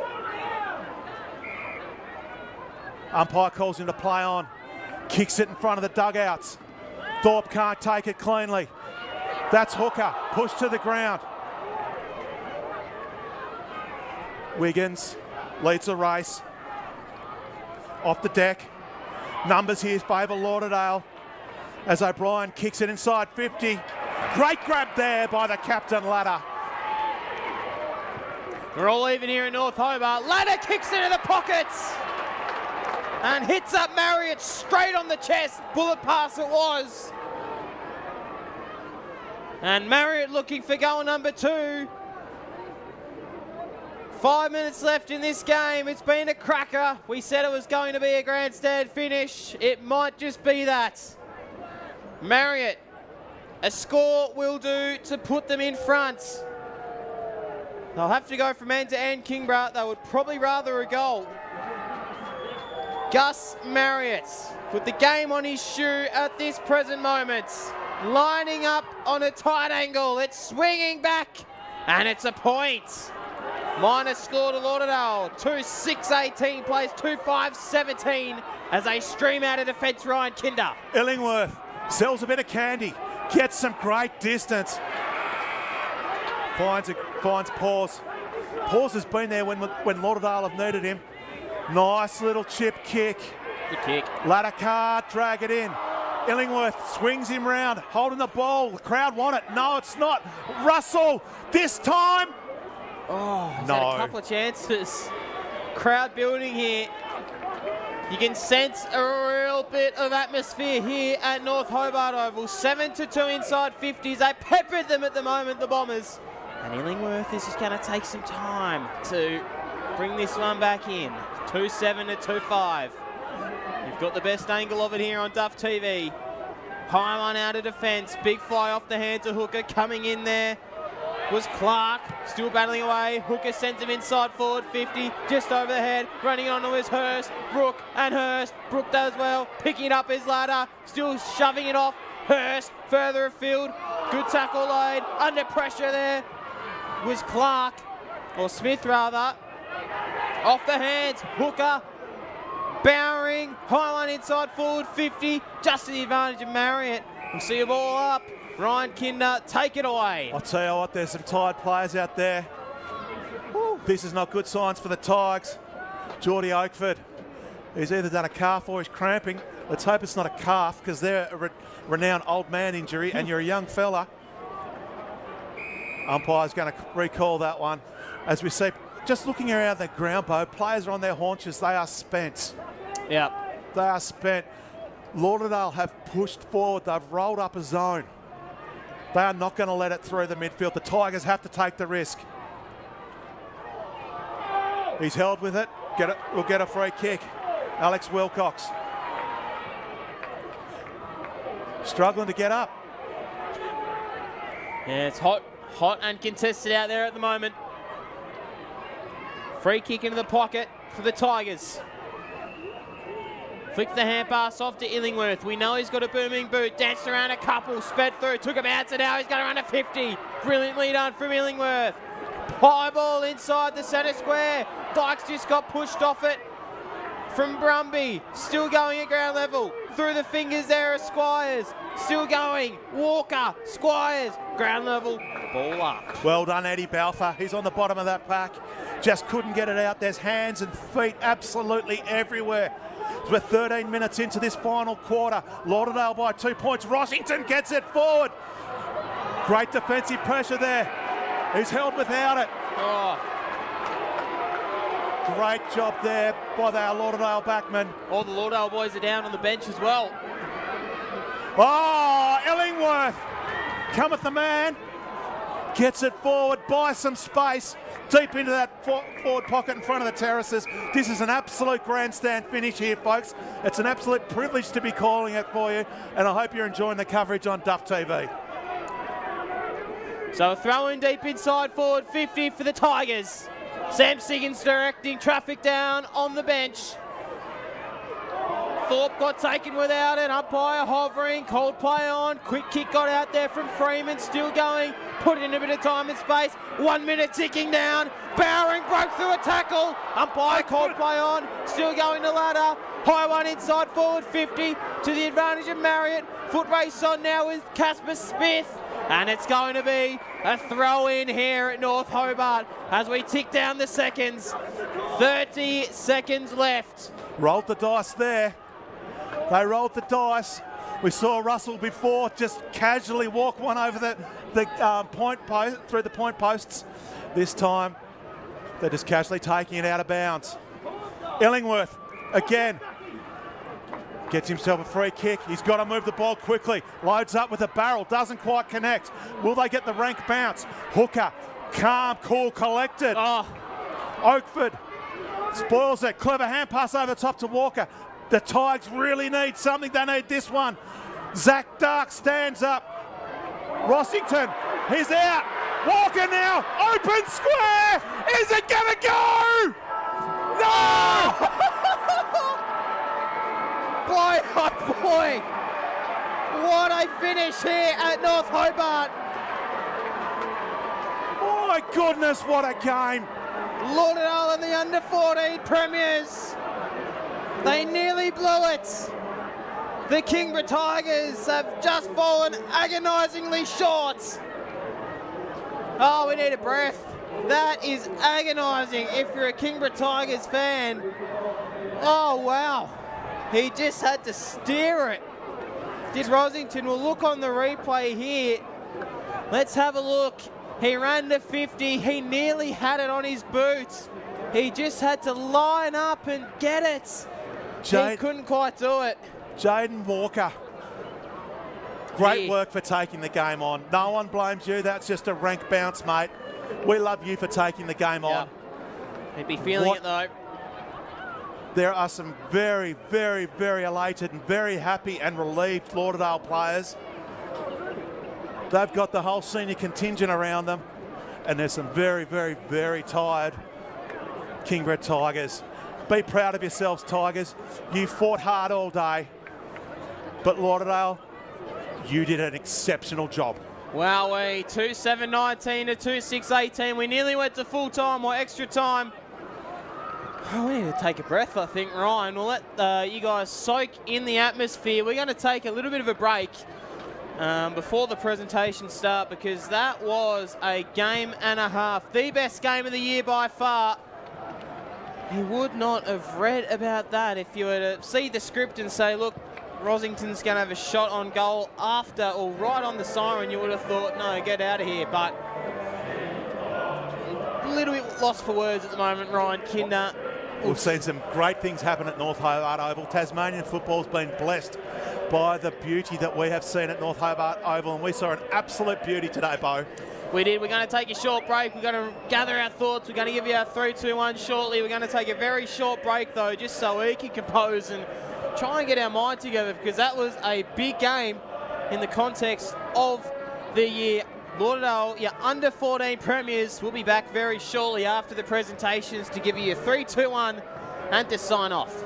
[SPEAKER 2] Umpire calls him to play on. Kicks it in front of the dugouts. Thorpe can't take it cleanly. That's Hooker. Pushed to the ground. Wiggins leads the race. Off the deck. Numbers here favour Lauderdale. As O'Brien kicks it inside 50. Great grab there by the captain, Ladder.
[SPEAKER 1] We're all even here in North Hobart. Ladder kicks into the pockets and hits up Marriott straight on the chest. Bullet pass it was. And Marriott looking for goal number 2. 5 minutes left in this game. It's been a cracker. We said it was going to be a grandstand finish. It might just be that. Marriott, a score will do to put them in front. They'll have to go from end to end, Kingborough. They would probably rather a goal. Gus Marriott, with the game on his shoe at this present moment. Lining up on a tight angle. It's swinging back, and it's a point. Minus score to Lauderdale. 2-6-18 plays 2-5-17 as they stream out of defence. Ryan Kinder.
[SPEAKER 2] Illingworth sells a bit of candy, gets some great distance. Finds Pause. Pause has been there when Lauderdale have needed him. Nice little chip kick.
[SPEAKER 1] Good kick.
[SPEAKER 2] Ladder can't drag it in. Illingworth swings him round, holding the ball. The crowd want it. No, it's not. Russell, this time.
[SPEAKER 1] Oh, he's
[SPEAKER 2] no.
[SPEAKER 1] had a couple of chances. Crowd building here. You can sense a real bit of atmosphere here at North Hobart Oval. 7-2 inside 50s. They peppered them at the moment, the Bombers. And Illingworth is just going to take some time to bring this one back in. 2-7 to 2-5. You've got the best angle of it here on Duff TV. High one out of defence. Big fly off the hands of Hooker. Coming in there was Clark. Still battling away. Hooker sends him inside forward 50. Just over the head. Running onto his Hurst. Brook and Hurst. Brook does well. Picking up his ladder. Still shoving it off. Hurst further afield. Good tackle laid. Under pressure there was Clark. Or Smith rather. Off the hands. Hooker. Bowering, high one inside forward 50, just to the advantage of Marriott. We'll see a ball up. Ryan Kinder, take it away.
[SPEAKER 2] I'll tell you what, there's some tired players out there. Woo. This is not good signs for the Tigers. Geordie Oakford, he's either done a calf or he's cramping. Let's hope it's not a calf because they're a renowned old man injury and you're a young fella. Umpire's going to recall that one. As we see, just looking around the ground, Bo, players are on their haunches. They are spent.
[SPEAKER 1] Yep.
[SPEAKER 2] They are spent. Lauderdale have pushed forward. They've rolled up a zone. They are not going to let it through the midfield. The Tigers have to take the risk. He's held with it. We'll get a free kick. Alex Wilcox. Struggling to get up.
[SPEAKER 1] Yeah, it's hot and contested out there at the moment. Free kick into the pocket for the Tigers. Flick the hand pass off to Illingworth. We know he's got a booming boot. Danced around a couple, sped through, took him out to now. He's going to run a 50. Brilliantly done from Illingworth. High ball inside the centre square. Dykes just got pushed off it from Brumby. Still going at ground level. Through the fingers there of Squires. Still going. Walker, Squires, ground level. Ball up.
[SPEAKER 2] Well done, Eddie Balfour. He's on the bottom of that pack. Just couldn't get it out. There's hands and feet absolutely everywhere. We're 13 minutes into this final quarter. Lauderdale by 2 points. Rossington gets it forward. Great defensive pressure there. He's held without it.
[SPEAKER 1] Oh.
[SPEAKER 2] Great job there by our Lauderdale backmen.
[SPEAKER 1] All the Lauderdale boys are down on the bench as well.
[SPEAKER 2] Oh, Illingworth. Cometh the man. Gets it forward, buys some space. Deep into that forward pocket in front of the terraces. This is an absolute grandstand finish here, folks. It's an absolute privilege to be calling it for you, and I hope you're enjoying the coverage on Duff TV.
[SPEAKER 1] So a throw in deep inside forward 50 for the Tigers. Sam Siggins directing traffic down on the bench. Thorpe got taken without it. Umpire hovering. Cold play on. Quick kick got out there from Freeman. Still going. Put in a bit of time and space. 1 minute ticking down. Bowering broke through a tackle. Umpire cold play on. Still going to ladder. High one inside forward 50 to the advantage of Marriott. Foot race on now with Casper Smith. And it's going to be a throw in here at North Hobart as we tick down the seconds. 30 seconds left.
[SPEAKER 2] Rolled the dice there. They rolled the dice. We saw Russell before just casually walk one over the point post, through the point posts. This time, they're just casually taking it out of bounds. Illingworth, again, gets himself a free kick. He's got to move the ball quickly. Loads up with a barrel, doesn't quite connect. Will they get the rank bounce? Hooker, calm, cool, collected.
[SPEAKER 1] Oh.
[SPEAKER 2] Oakford spoils it. Clever hand pass over the top to Walker. The Tigers really need something. They need this one. Zach Dark stands up. Rossington, he's out. Walker now, open square. Is it gonna go? No!
[SPEAKER 1] Boy, oh boy. What a finish here at North Hobart.
[SPEAKER 2] My goodness, what a game.
[SPEAKER 1] Lauderdale and the under-14 premiers. They nearly blew it. The Kingborough Tigers have just fallen agonisingly short. Oh, we need a breath. That is agonising if you're a Kingborough Tigers fan. Oh, wow. He just had to steer it. Did Rosington? We'll look on the replay here. Let's have a look. He ran to 50. He nearly had it on his boots. He just had to line up and get it. He couldn't quite do it.
[SPEAKER 2] Jaden Walker. Great work for taking the game on. No one blames you. That's just a rank bounce, mate. We love you for taking the game on.
[SPEAKER 1] He'd be feeling it, though.
[SPEAKER 2] There are some very, very, very elated and very happy and relieved Lauderdale players. They've got the whole senior contingent around them, and there's some very, very, very tired Kingborough Tigers. Be proud of yourselves, Tigers. You fought hard all day, but Lauderdale, you did an exceptional job.
[SPEAKER 1] Wowee, 2-7-19 to 2-6-18. We nearly went to full time or extra time. Oh, we need to take a breath, I think, Ryan. We'll let you guys soak in the atmosphere. We're going to take a little bit of a break before the presentation start, because that was a game and a half. The best game of the year by far. You would not have read about that if you were to see the script and say, look, Rosington's going to have a shot on goal after or right on the siren. You would have thought, no, get out of here. But a little bit lost for words at the moment, Ryan Kinder.
[SPEAKER 2] We've seen some great things happen at North Hobart Oval. Tasmanian football's been blessed by the beauty that we have seen at North Hobart Oval, and we saw an absolute beauty today, Bo.
[SPEAKER 1] We did. We're going to take a short break. We're going to gather our thoughts. We're going to give you our 3-2-1 shortly. We're going to take a very short break, though, just so we can compose and try and get our mind together, because that was a big game in the context of the year. Lauderdale, your under-14 premiers, will be back very shortly after the presentations to give you your 3-2-1 and to sign off.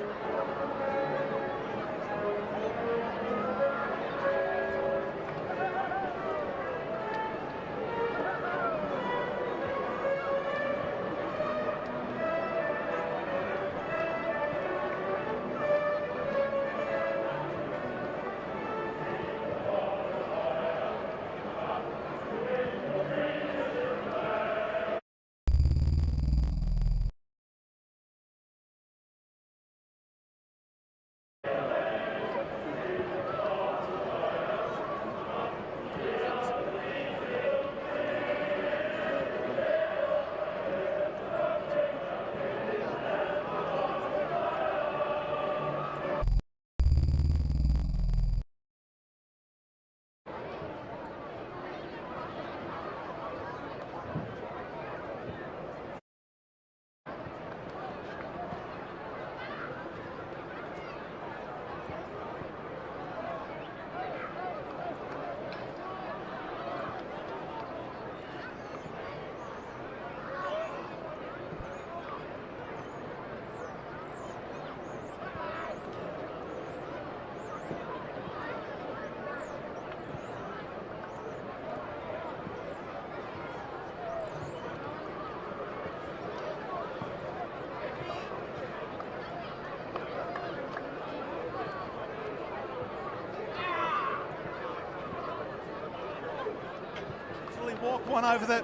[SPEAKER 2] Walk one over the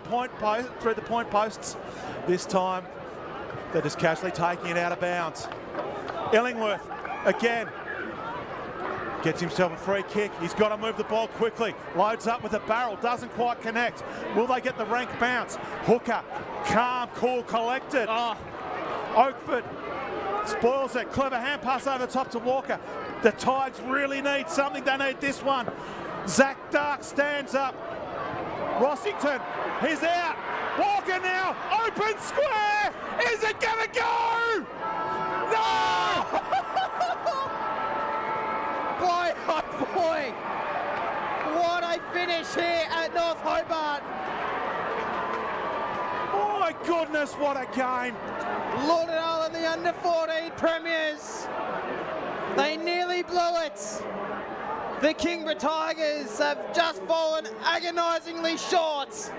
[SPEAKER 2] point post, through the point posts. This time, they're just casually taking it out of bounds. Illingworth, again, gets himself a free kick. He's got to move the ball quickly. Loads up with a barrel, doesn't quite connect. Will they get the rank bounce? Hooker, calm, cool, collected. Oakford spoils it. Clever hand pass over the top to Walker. The Tigers really need something. They need this one. Zach Dark stands up. Rossington, he's out. Walker now, open square. Is it gonna go? No!
[SPEAKER 1] Boy, boy! What a finish here at North Hobart.
[SPEAKER 2] Oh my goodness, what a game.
[SPEAKER 1] Lauderdale and the under-14 premiers. They nearly blew it. The Kingborough Tigers have just fallen agonisingly short.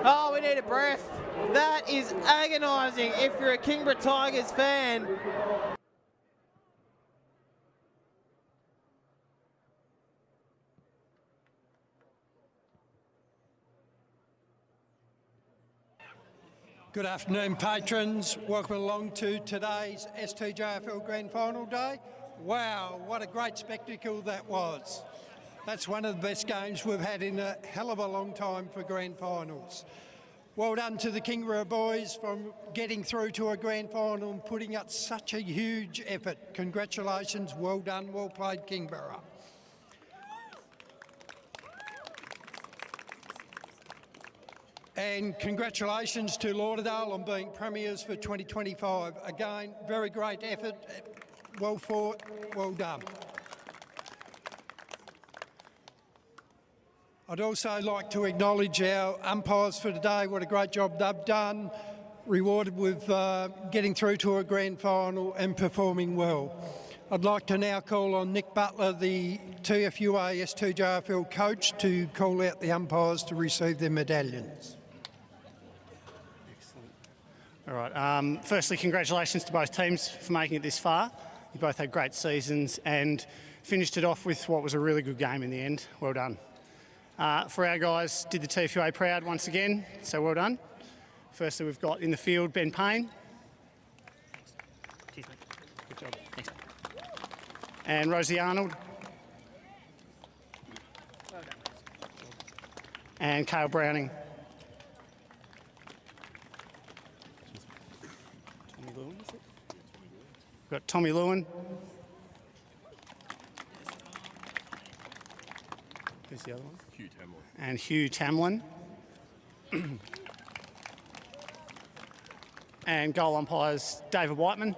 [SPEAKER 1] Oh, we need a breath. That is agonising if you're a Kingborough Tigers fan.
[SPEAKER 7] Good afternoon, patrons. Welcome along to today's STJFL Grand Final Day. Wow, what a great spectacle that was. That's one of the best games we've had in a hell of a long time for Grand Finals. Well done to the Kingborough boys from getting through to a Grand Final and putting up such a huge effort. Congratulations, well done, well played, Kingborough. And congratulations to Lauderdale on being premiers for 2025. Again, very great effort, well fought, well done. I'd also like to acknowledge our umpires for today. What a great job they've done, rewarded with getting through to a grand final and performing well. I'd like to now call on Nick Butler, the TFUA S2JFL coach, to call out the umpires to receive their medallions.
[SPEAKER 8] All right, firstly, congratulations to both teams for making it this far. You both had great seasons and finished it off with what was a really good game in the end. Well done. For our guys, did the TFUA proud once again, so well done. Firstly, we've got in the field Ben Payne. Cheers, mate. Good job. Thanks. And Rosie Arnold. Well done. And Cale Browning. We've got Tommy Lewin. Who's the other one? Hugh Tamlin. And Hugh Tamlin. And goal umpires David Whiteman.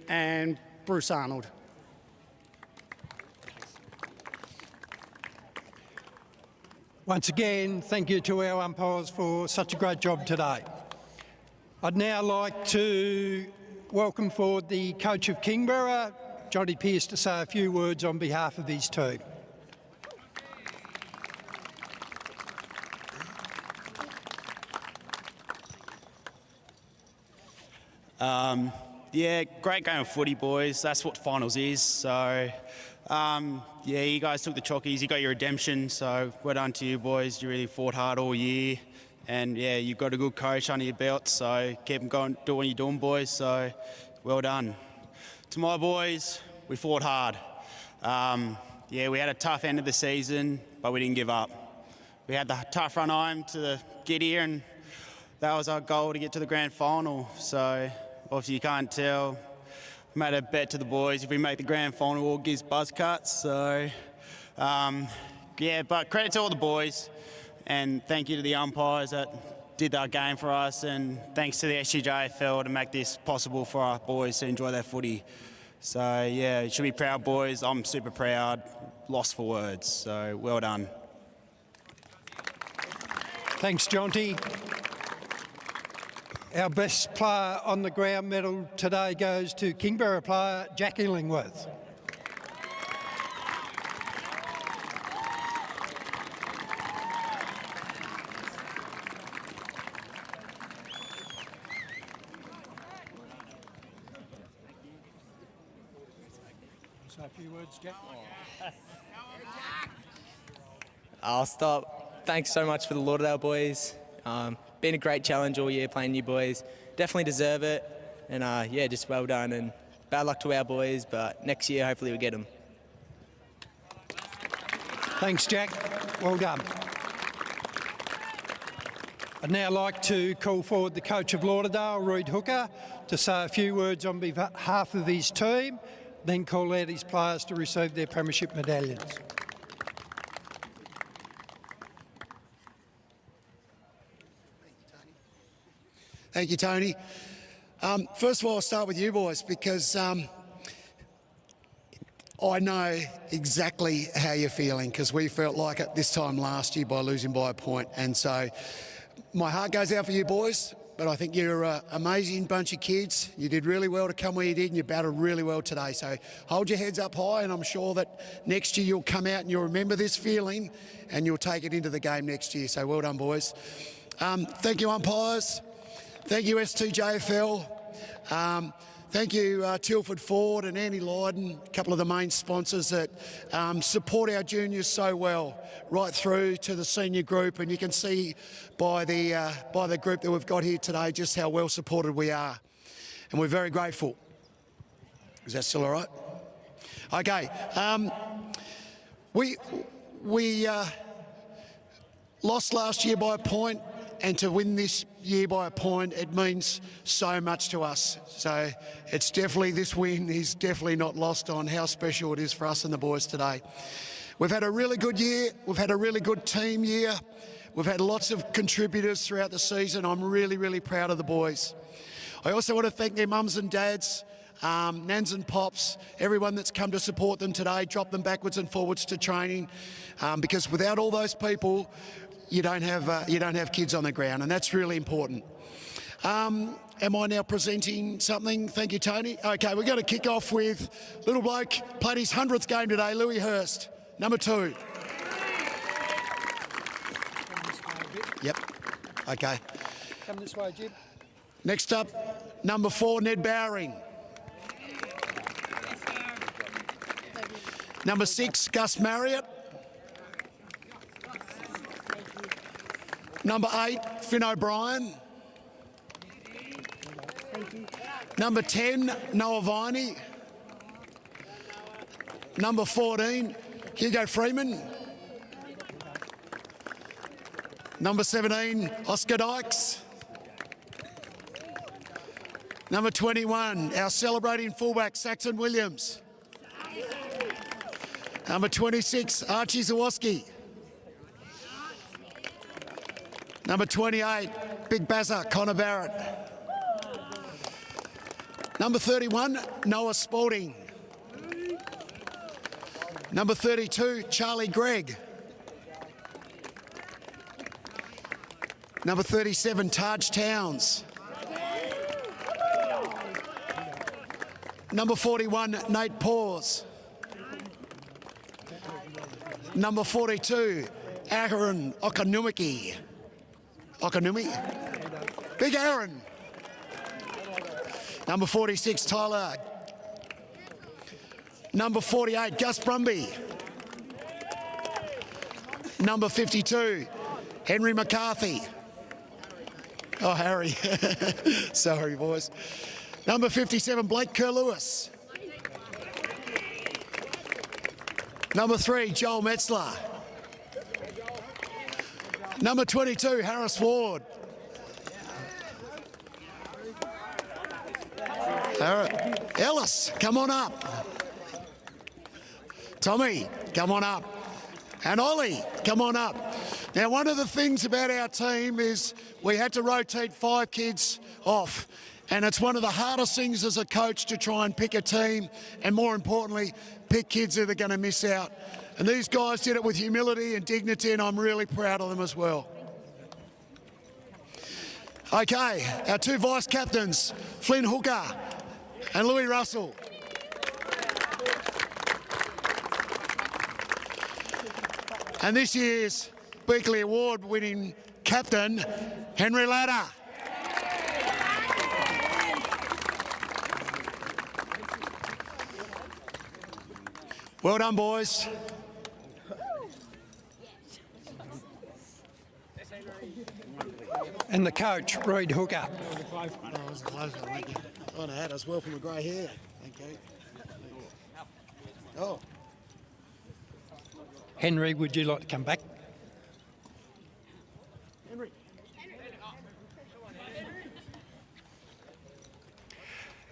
[SPEAKER 8] And Bruce Arnold.
[SPEAKER 7] Once again, thank you to our umpires for such a great job today. I'd now like to welcome forward the coach of Kingborough, Johnny Pearce, to say a few words on behalf of his team.
[SPEAKER 9] Yeah, great game of footy, boys. That's what finals is. So, yeah, you guys took the chockies. You got your redemption. So, well done to you, boys. You really fought hard all year. And, yeah, you've got a good coach under your belt. So, keep them going, do what you're doing, boys. So, well done. To my boys, we fought hard. Yeah, we had a tough end of the season, but we didn't give up. We had the tough run home to get here, and that was our goal, to get to the grand final. So, obviously, you can't tell. Made a bet to the boys. If we make the grand final, we'll give buzz cuts. So, yeah, but credit to all the boys. And thank you to the umpires that did that game for us. And thanks to the STJFL to make this possible for our boys to enjoy their footy. So, yeah, you should be proud, boys. I'm super proud. Lost for words. So, well done.
[SPEAKER 7] Thanks, Jonty. Our best player on the ground medal today goes to Kingborough player Jack Illingworth. Say a few words, Jack.
[SPEAKER 10] I'll stop. Thanks so much for the Lauderdale boys. Been a great challenge all year playing you boys. Definitely deserve it. And yeah, just well done. And bad luck to our boys, but next year hopefully we'll get them.
[SPEAKER 7] Thanks, Jack. Well done. I'd now like to call forward the coach of Lauderdale, Reid Hooker, to say a few words on behalf of his team, then call out his players to receive their premiership medallions.
[SPEAKER 11] Thank you, Tony. First of all, I'll start with you boys because I know exactly how you're feeling because we felt like it this time last year by losing by a point. And so my heart goes out for you boys, but I think you're an amazing bunch of kids. You did really well to come where you did and you battled really well today. So hold your heads up high and I'm sure that next year you'll come out and you'll remember this feeling and you'll take it into the game next year. So well done, boys. Thank you, umpires. Thank you, STJFL. Thank you, Tilford Ford and Andy Lydon, a couple of the main sponsors that support our juniors so well, right through to the senior group. And you can see by the group that we've got here today just how well supported we are. And we're very grateful. Is that still all right? Okay. We lost last year by a point. And to win this year by a point, it means so much to us. So it's definitely, this win is definitely not lost on how special it is for us and the boys today. We've had a really good year. We've had a really good team year. We've had lots of contributors throughout the season. I'm really, really proud of the boys. I also want to thank their mums and dads, nans and pops, everyone that's come to support them today, drop them backwards and forwards to training, because without all those people, you don't have kids on the ground, and that's really important. Am I now presenting something? Thank you, Tony. Okay, we're going to kick off with little bloke, played his 100th game today, Louis Hurst, number 2. Yep, okay.
[SPEAKER 7] Come this way, Jib.
[SPEAKER 11] Next up, number 4, Ned Bowering. Number 6, Gus Marriott. Number 8, Finn O'Brien. Number 10, Noah Viney. Number 14, Hugo Freeman. Number 17, Oscar Dykes. Number 21, our celebrating fullback, Saxon Williams. Number 26, Archie Zawoski. Number 28, Big Bazza, Connor Barrett. Number 31, Noah Spalding. Number 32, Charlie Gregg. Number 37, Taj Towns. Number 41, Nate Paws. Number 42, Aaron Okanumiki. Okanumi. Big Aaron. Number 46, Tyler. Number 48, Gus Brumby. Number 52, Henry McCarthy. Oh, Harry. Sorry, boys. Number 57, Blake Kerr-Lewis. Number 3, Joel Metzler. Number 22, Harris Ward. Ellis, come on up. Tommy, come on up. And Ollie, come on up. Now, one of the things about our team is we had to rotate 5 kids off. And it's one of the hardest things as a coach to try and pick a team and, more importantly, pick kids that are going to miss out. And these guys did it with humility and dignity, and I'm really proud of them as well. Okay, our 2 vice captains, Flynn Hooker and Louis Russell. And this year's Beakley Award-winning captain, Henry Latta. Well done, boys.
[SPEAKER 7] And the coach, Reid Hooker.
[SPEAKER 11] Oh, it was a close one, thank you. Oh, no, that was well from a grey hair. Thank you. Oh.
[SPEAKER 7] Henry, would you like to come back?
[SPEAKER 11] Henry.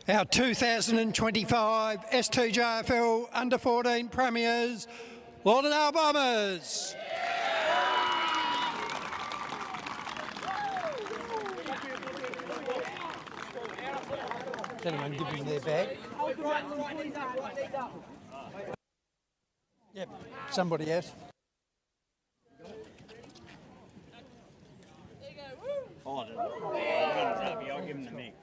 [SPEAKER 7] Our 2025 STJFL Under-14 Premiers, Lauderdale Bombers. Has anyone given them their bag? Yep, somebody else.
[SPEAKER 12] Oh, I'll give him to me.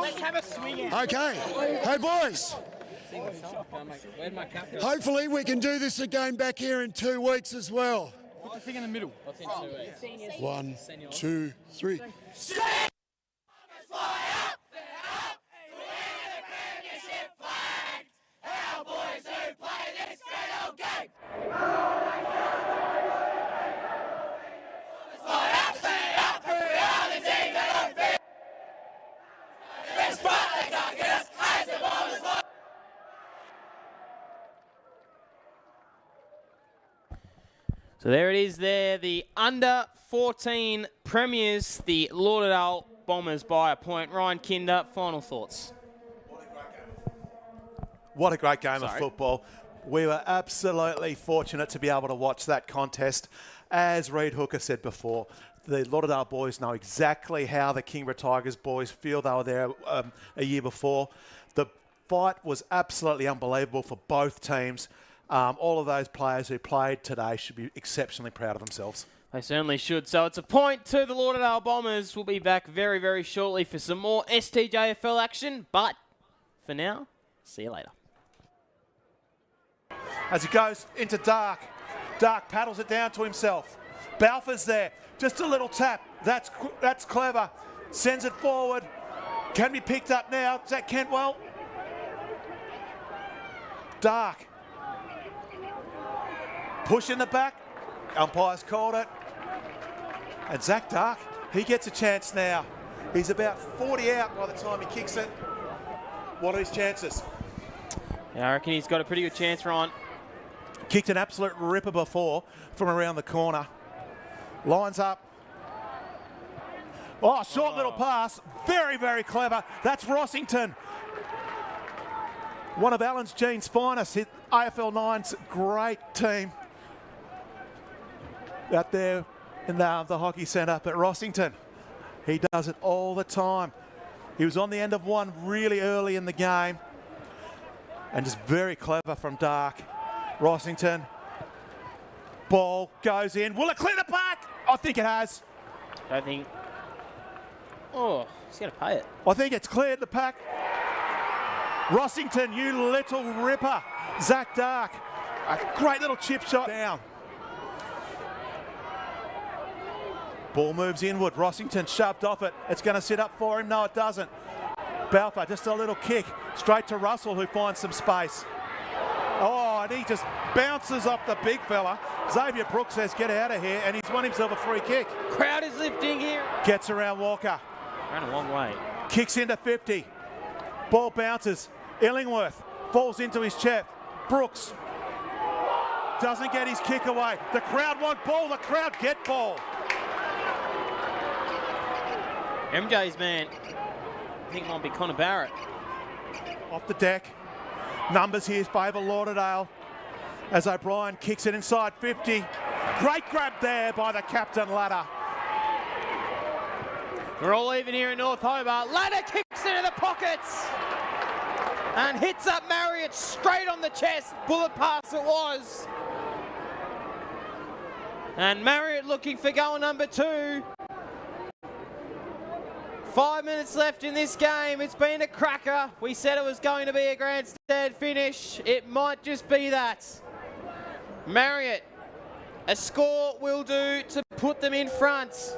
[SPEAKER 5] Let's have a swing.
[SPEAKER 11] Okay. Hey, boys. Hopefully we can do this again back here in 2 weeks as well.
[SPEAKER 12] Put the thing in the middle. What's in 2 weeks?
[SPEAKER 11] 1, 2, 3.
[SPEAKER 1] So there it is there, the under-14 premiers, the Lauderdale Bombers by a point. Ryan Kinder, final thoughts.
[SPEAKER 2] What a great game of football. We were absolutely fortunate to be able to watch that contest. As Reid Hooker said before, the Lauderdale boys know exactly how the Kingborough Tigers boys feel. They were there a year before. The fight was absolutely unbelievable for both teams. All of those players who played today should be exceptionally proud of themselves.
[SPEAKER 1] They certainly should. So it's a point to the Lauderdale Bombers. We'll be back very, very shortly for some more STJFL action. But for now, see you later.
[SPEAKER 2] As he goes into Dark, Dark paddles it down to himself. Balfour's there. Just a little tap. That's clever. Sends it forward. Can be picked up now. Is that Kentwell? Dark. Push in the back. Umpire's called it. And Zach Dark, he gets a chance now. He's about 40 out by the time he kicks it. What are his chances?
[SPEAKER 1] Yeah, I reckon he's got a pretty good chance, Ryan.
[SPEAKER 2] Kicked an absolute ripper before from around the corner. Lines up. Oh, short little pass. Very, very clever. That's Rossington. One of Alan Jean's finest. Hit AFL 9's great team. Out there in the hockey centre, but Rossington, he does it all the time. He was on the end of one really early in the game, and just very clever from Dark. Rossington, ball goes in. Will it clear the pack? I think it has.
[SPEAKER 1] Don't think. Oh, he's going to pay it.
[SPEAKER 2] I think it's cleared the pack. Rossington, you little ripper. Zach Dark, a great little chip shot down. Ball moves inward. Rossington shoved off it. It's going to sit up for him. No, it doesn't. Balfour, just a little kick. Straight to Russell, who finds some space. Oh, and he just bounces off the big fella. Xavier Brooks says, get out of here, and he's won himself a free kick.
[SPEAKER 1] Crowd is lifting here.
[SPEAKER 2] Gets around Walker.
[SPEAKER 1] Ran a long way.
[SPEAKER 2] Kicks into 50. Ball bounces. Illingworth falls into his chest. Brooks doesn't get his kick away. The crowd want ball. The crowd get ball.
[SPEAKER 1] MJ's man, I think it might be Connor Barrett.
[SPEAKER 2] Off the deck. Numbers here favour Lauderdale as O'Brien kicks it inside 50. Great grab there by the captain, Ladder.
[SPEAKER 1] We're all even here in North Hobart. Ladder kicks into the pockets and hits up Marriott straight on the chest. Bullet pass it was. And Marriott looking for goal number 2. 5 minutes left in this game. It's been a cracker. We said it was going to be a grandstand finish. It might just be that. Marriott, a score will do to put them in front.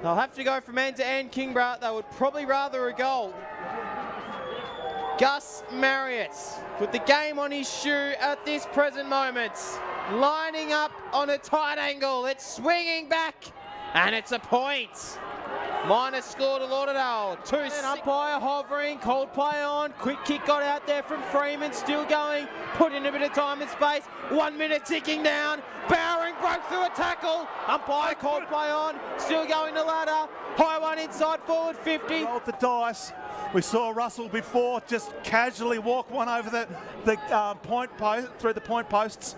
[SPEAKER 1] They'll have to go from end to end, Kingborough. They would probably rather a goal. Gus Marriott with the game on his shoe at this present moment. Lining up on a tight angle. It's swinging back and it's a point. Minus score to Lauderdale. 2-6. Umpire hovering, cold play on. Quick kick got out there from Freeman, still going. Put in a bit of time and space. 1 minute ticking down. Bowering broke through a tackle. Umpire cold play on. Still going to ladder. High one inside forward 50.
[SPEAKER 2] Rolled the dice. We saw Russell before just casually walk one over the point post, through the point posts.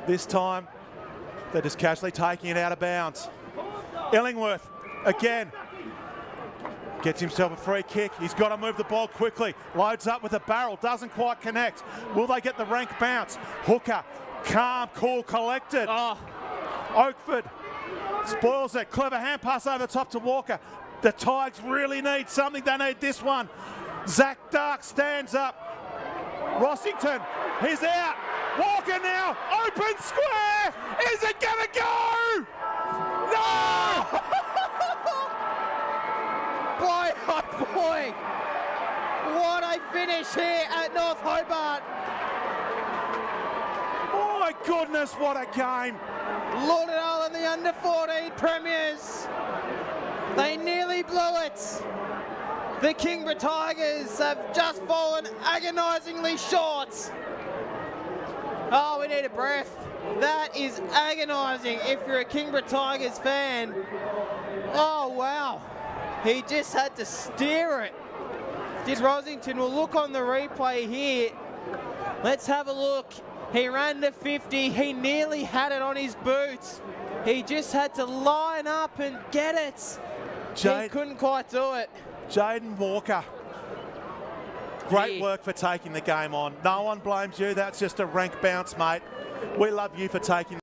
[SPEAKER 2] This time, they're just casually taking it out of bounds. Illingworth again gets himself a free kick. He's got to move the ball quickly. Loads up with a barrel, doesn't quite connect. Will they get the rank bounce? Hooker, calm, cool, collected. Oakford spoils it. Clever hand pass over the top to Walker. The Tigers really need something. They need this one. Zach Dark stands up. Rossington, he's out. Walker now, open square. Is it gonna go? No!
[SPEAKER 1] Boy, oh boy. What a finish here at North Hobart.
[SPEAKER 2] My goodness, what a game.
[SPEAKER 1] Lauderdale and the under-14 premiers. They nearly blew it. The Kingborough Tigers have just fallen agonisingly short. Oh, we need a breath. That is agonising if you're a Kingborough Tigers fan. Oh, wow. He just had to steer it. Did Rosington? We'll look on the replay here. Let's have a look. He ran to 50. He nearly had it on his boots. He just had to line up and get it. He couldn't quite do it.
[SPEAKER 2] Jaden Walker. Great work for taking the game on. No one blames you. That's just a rank bounce, mate. We love you for taking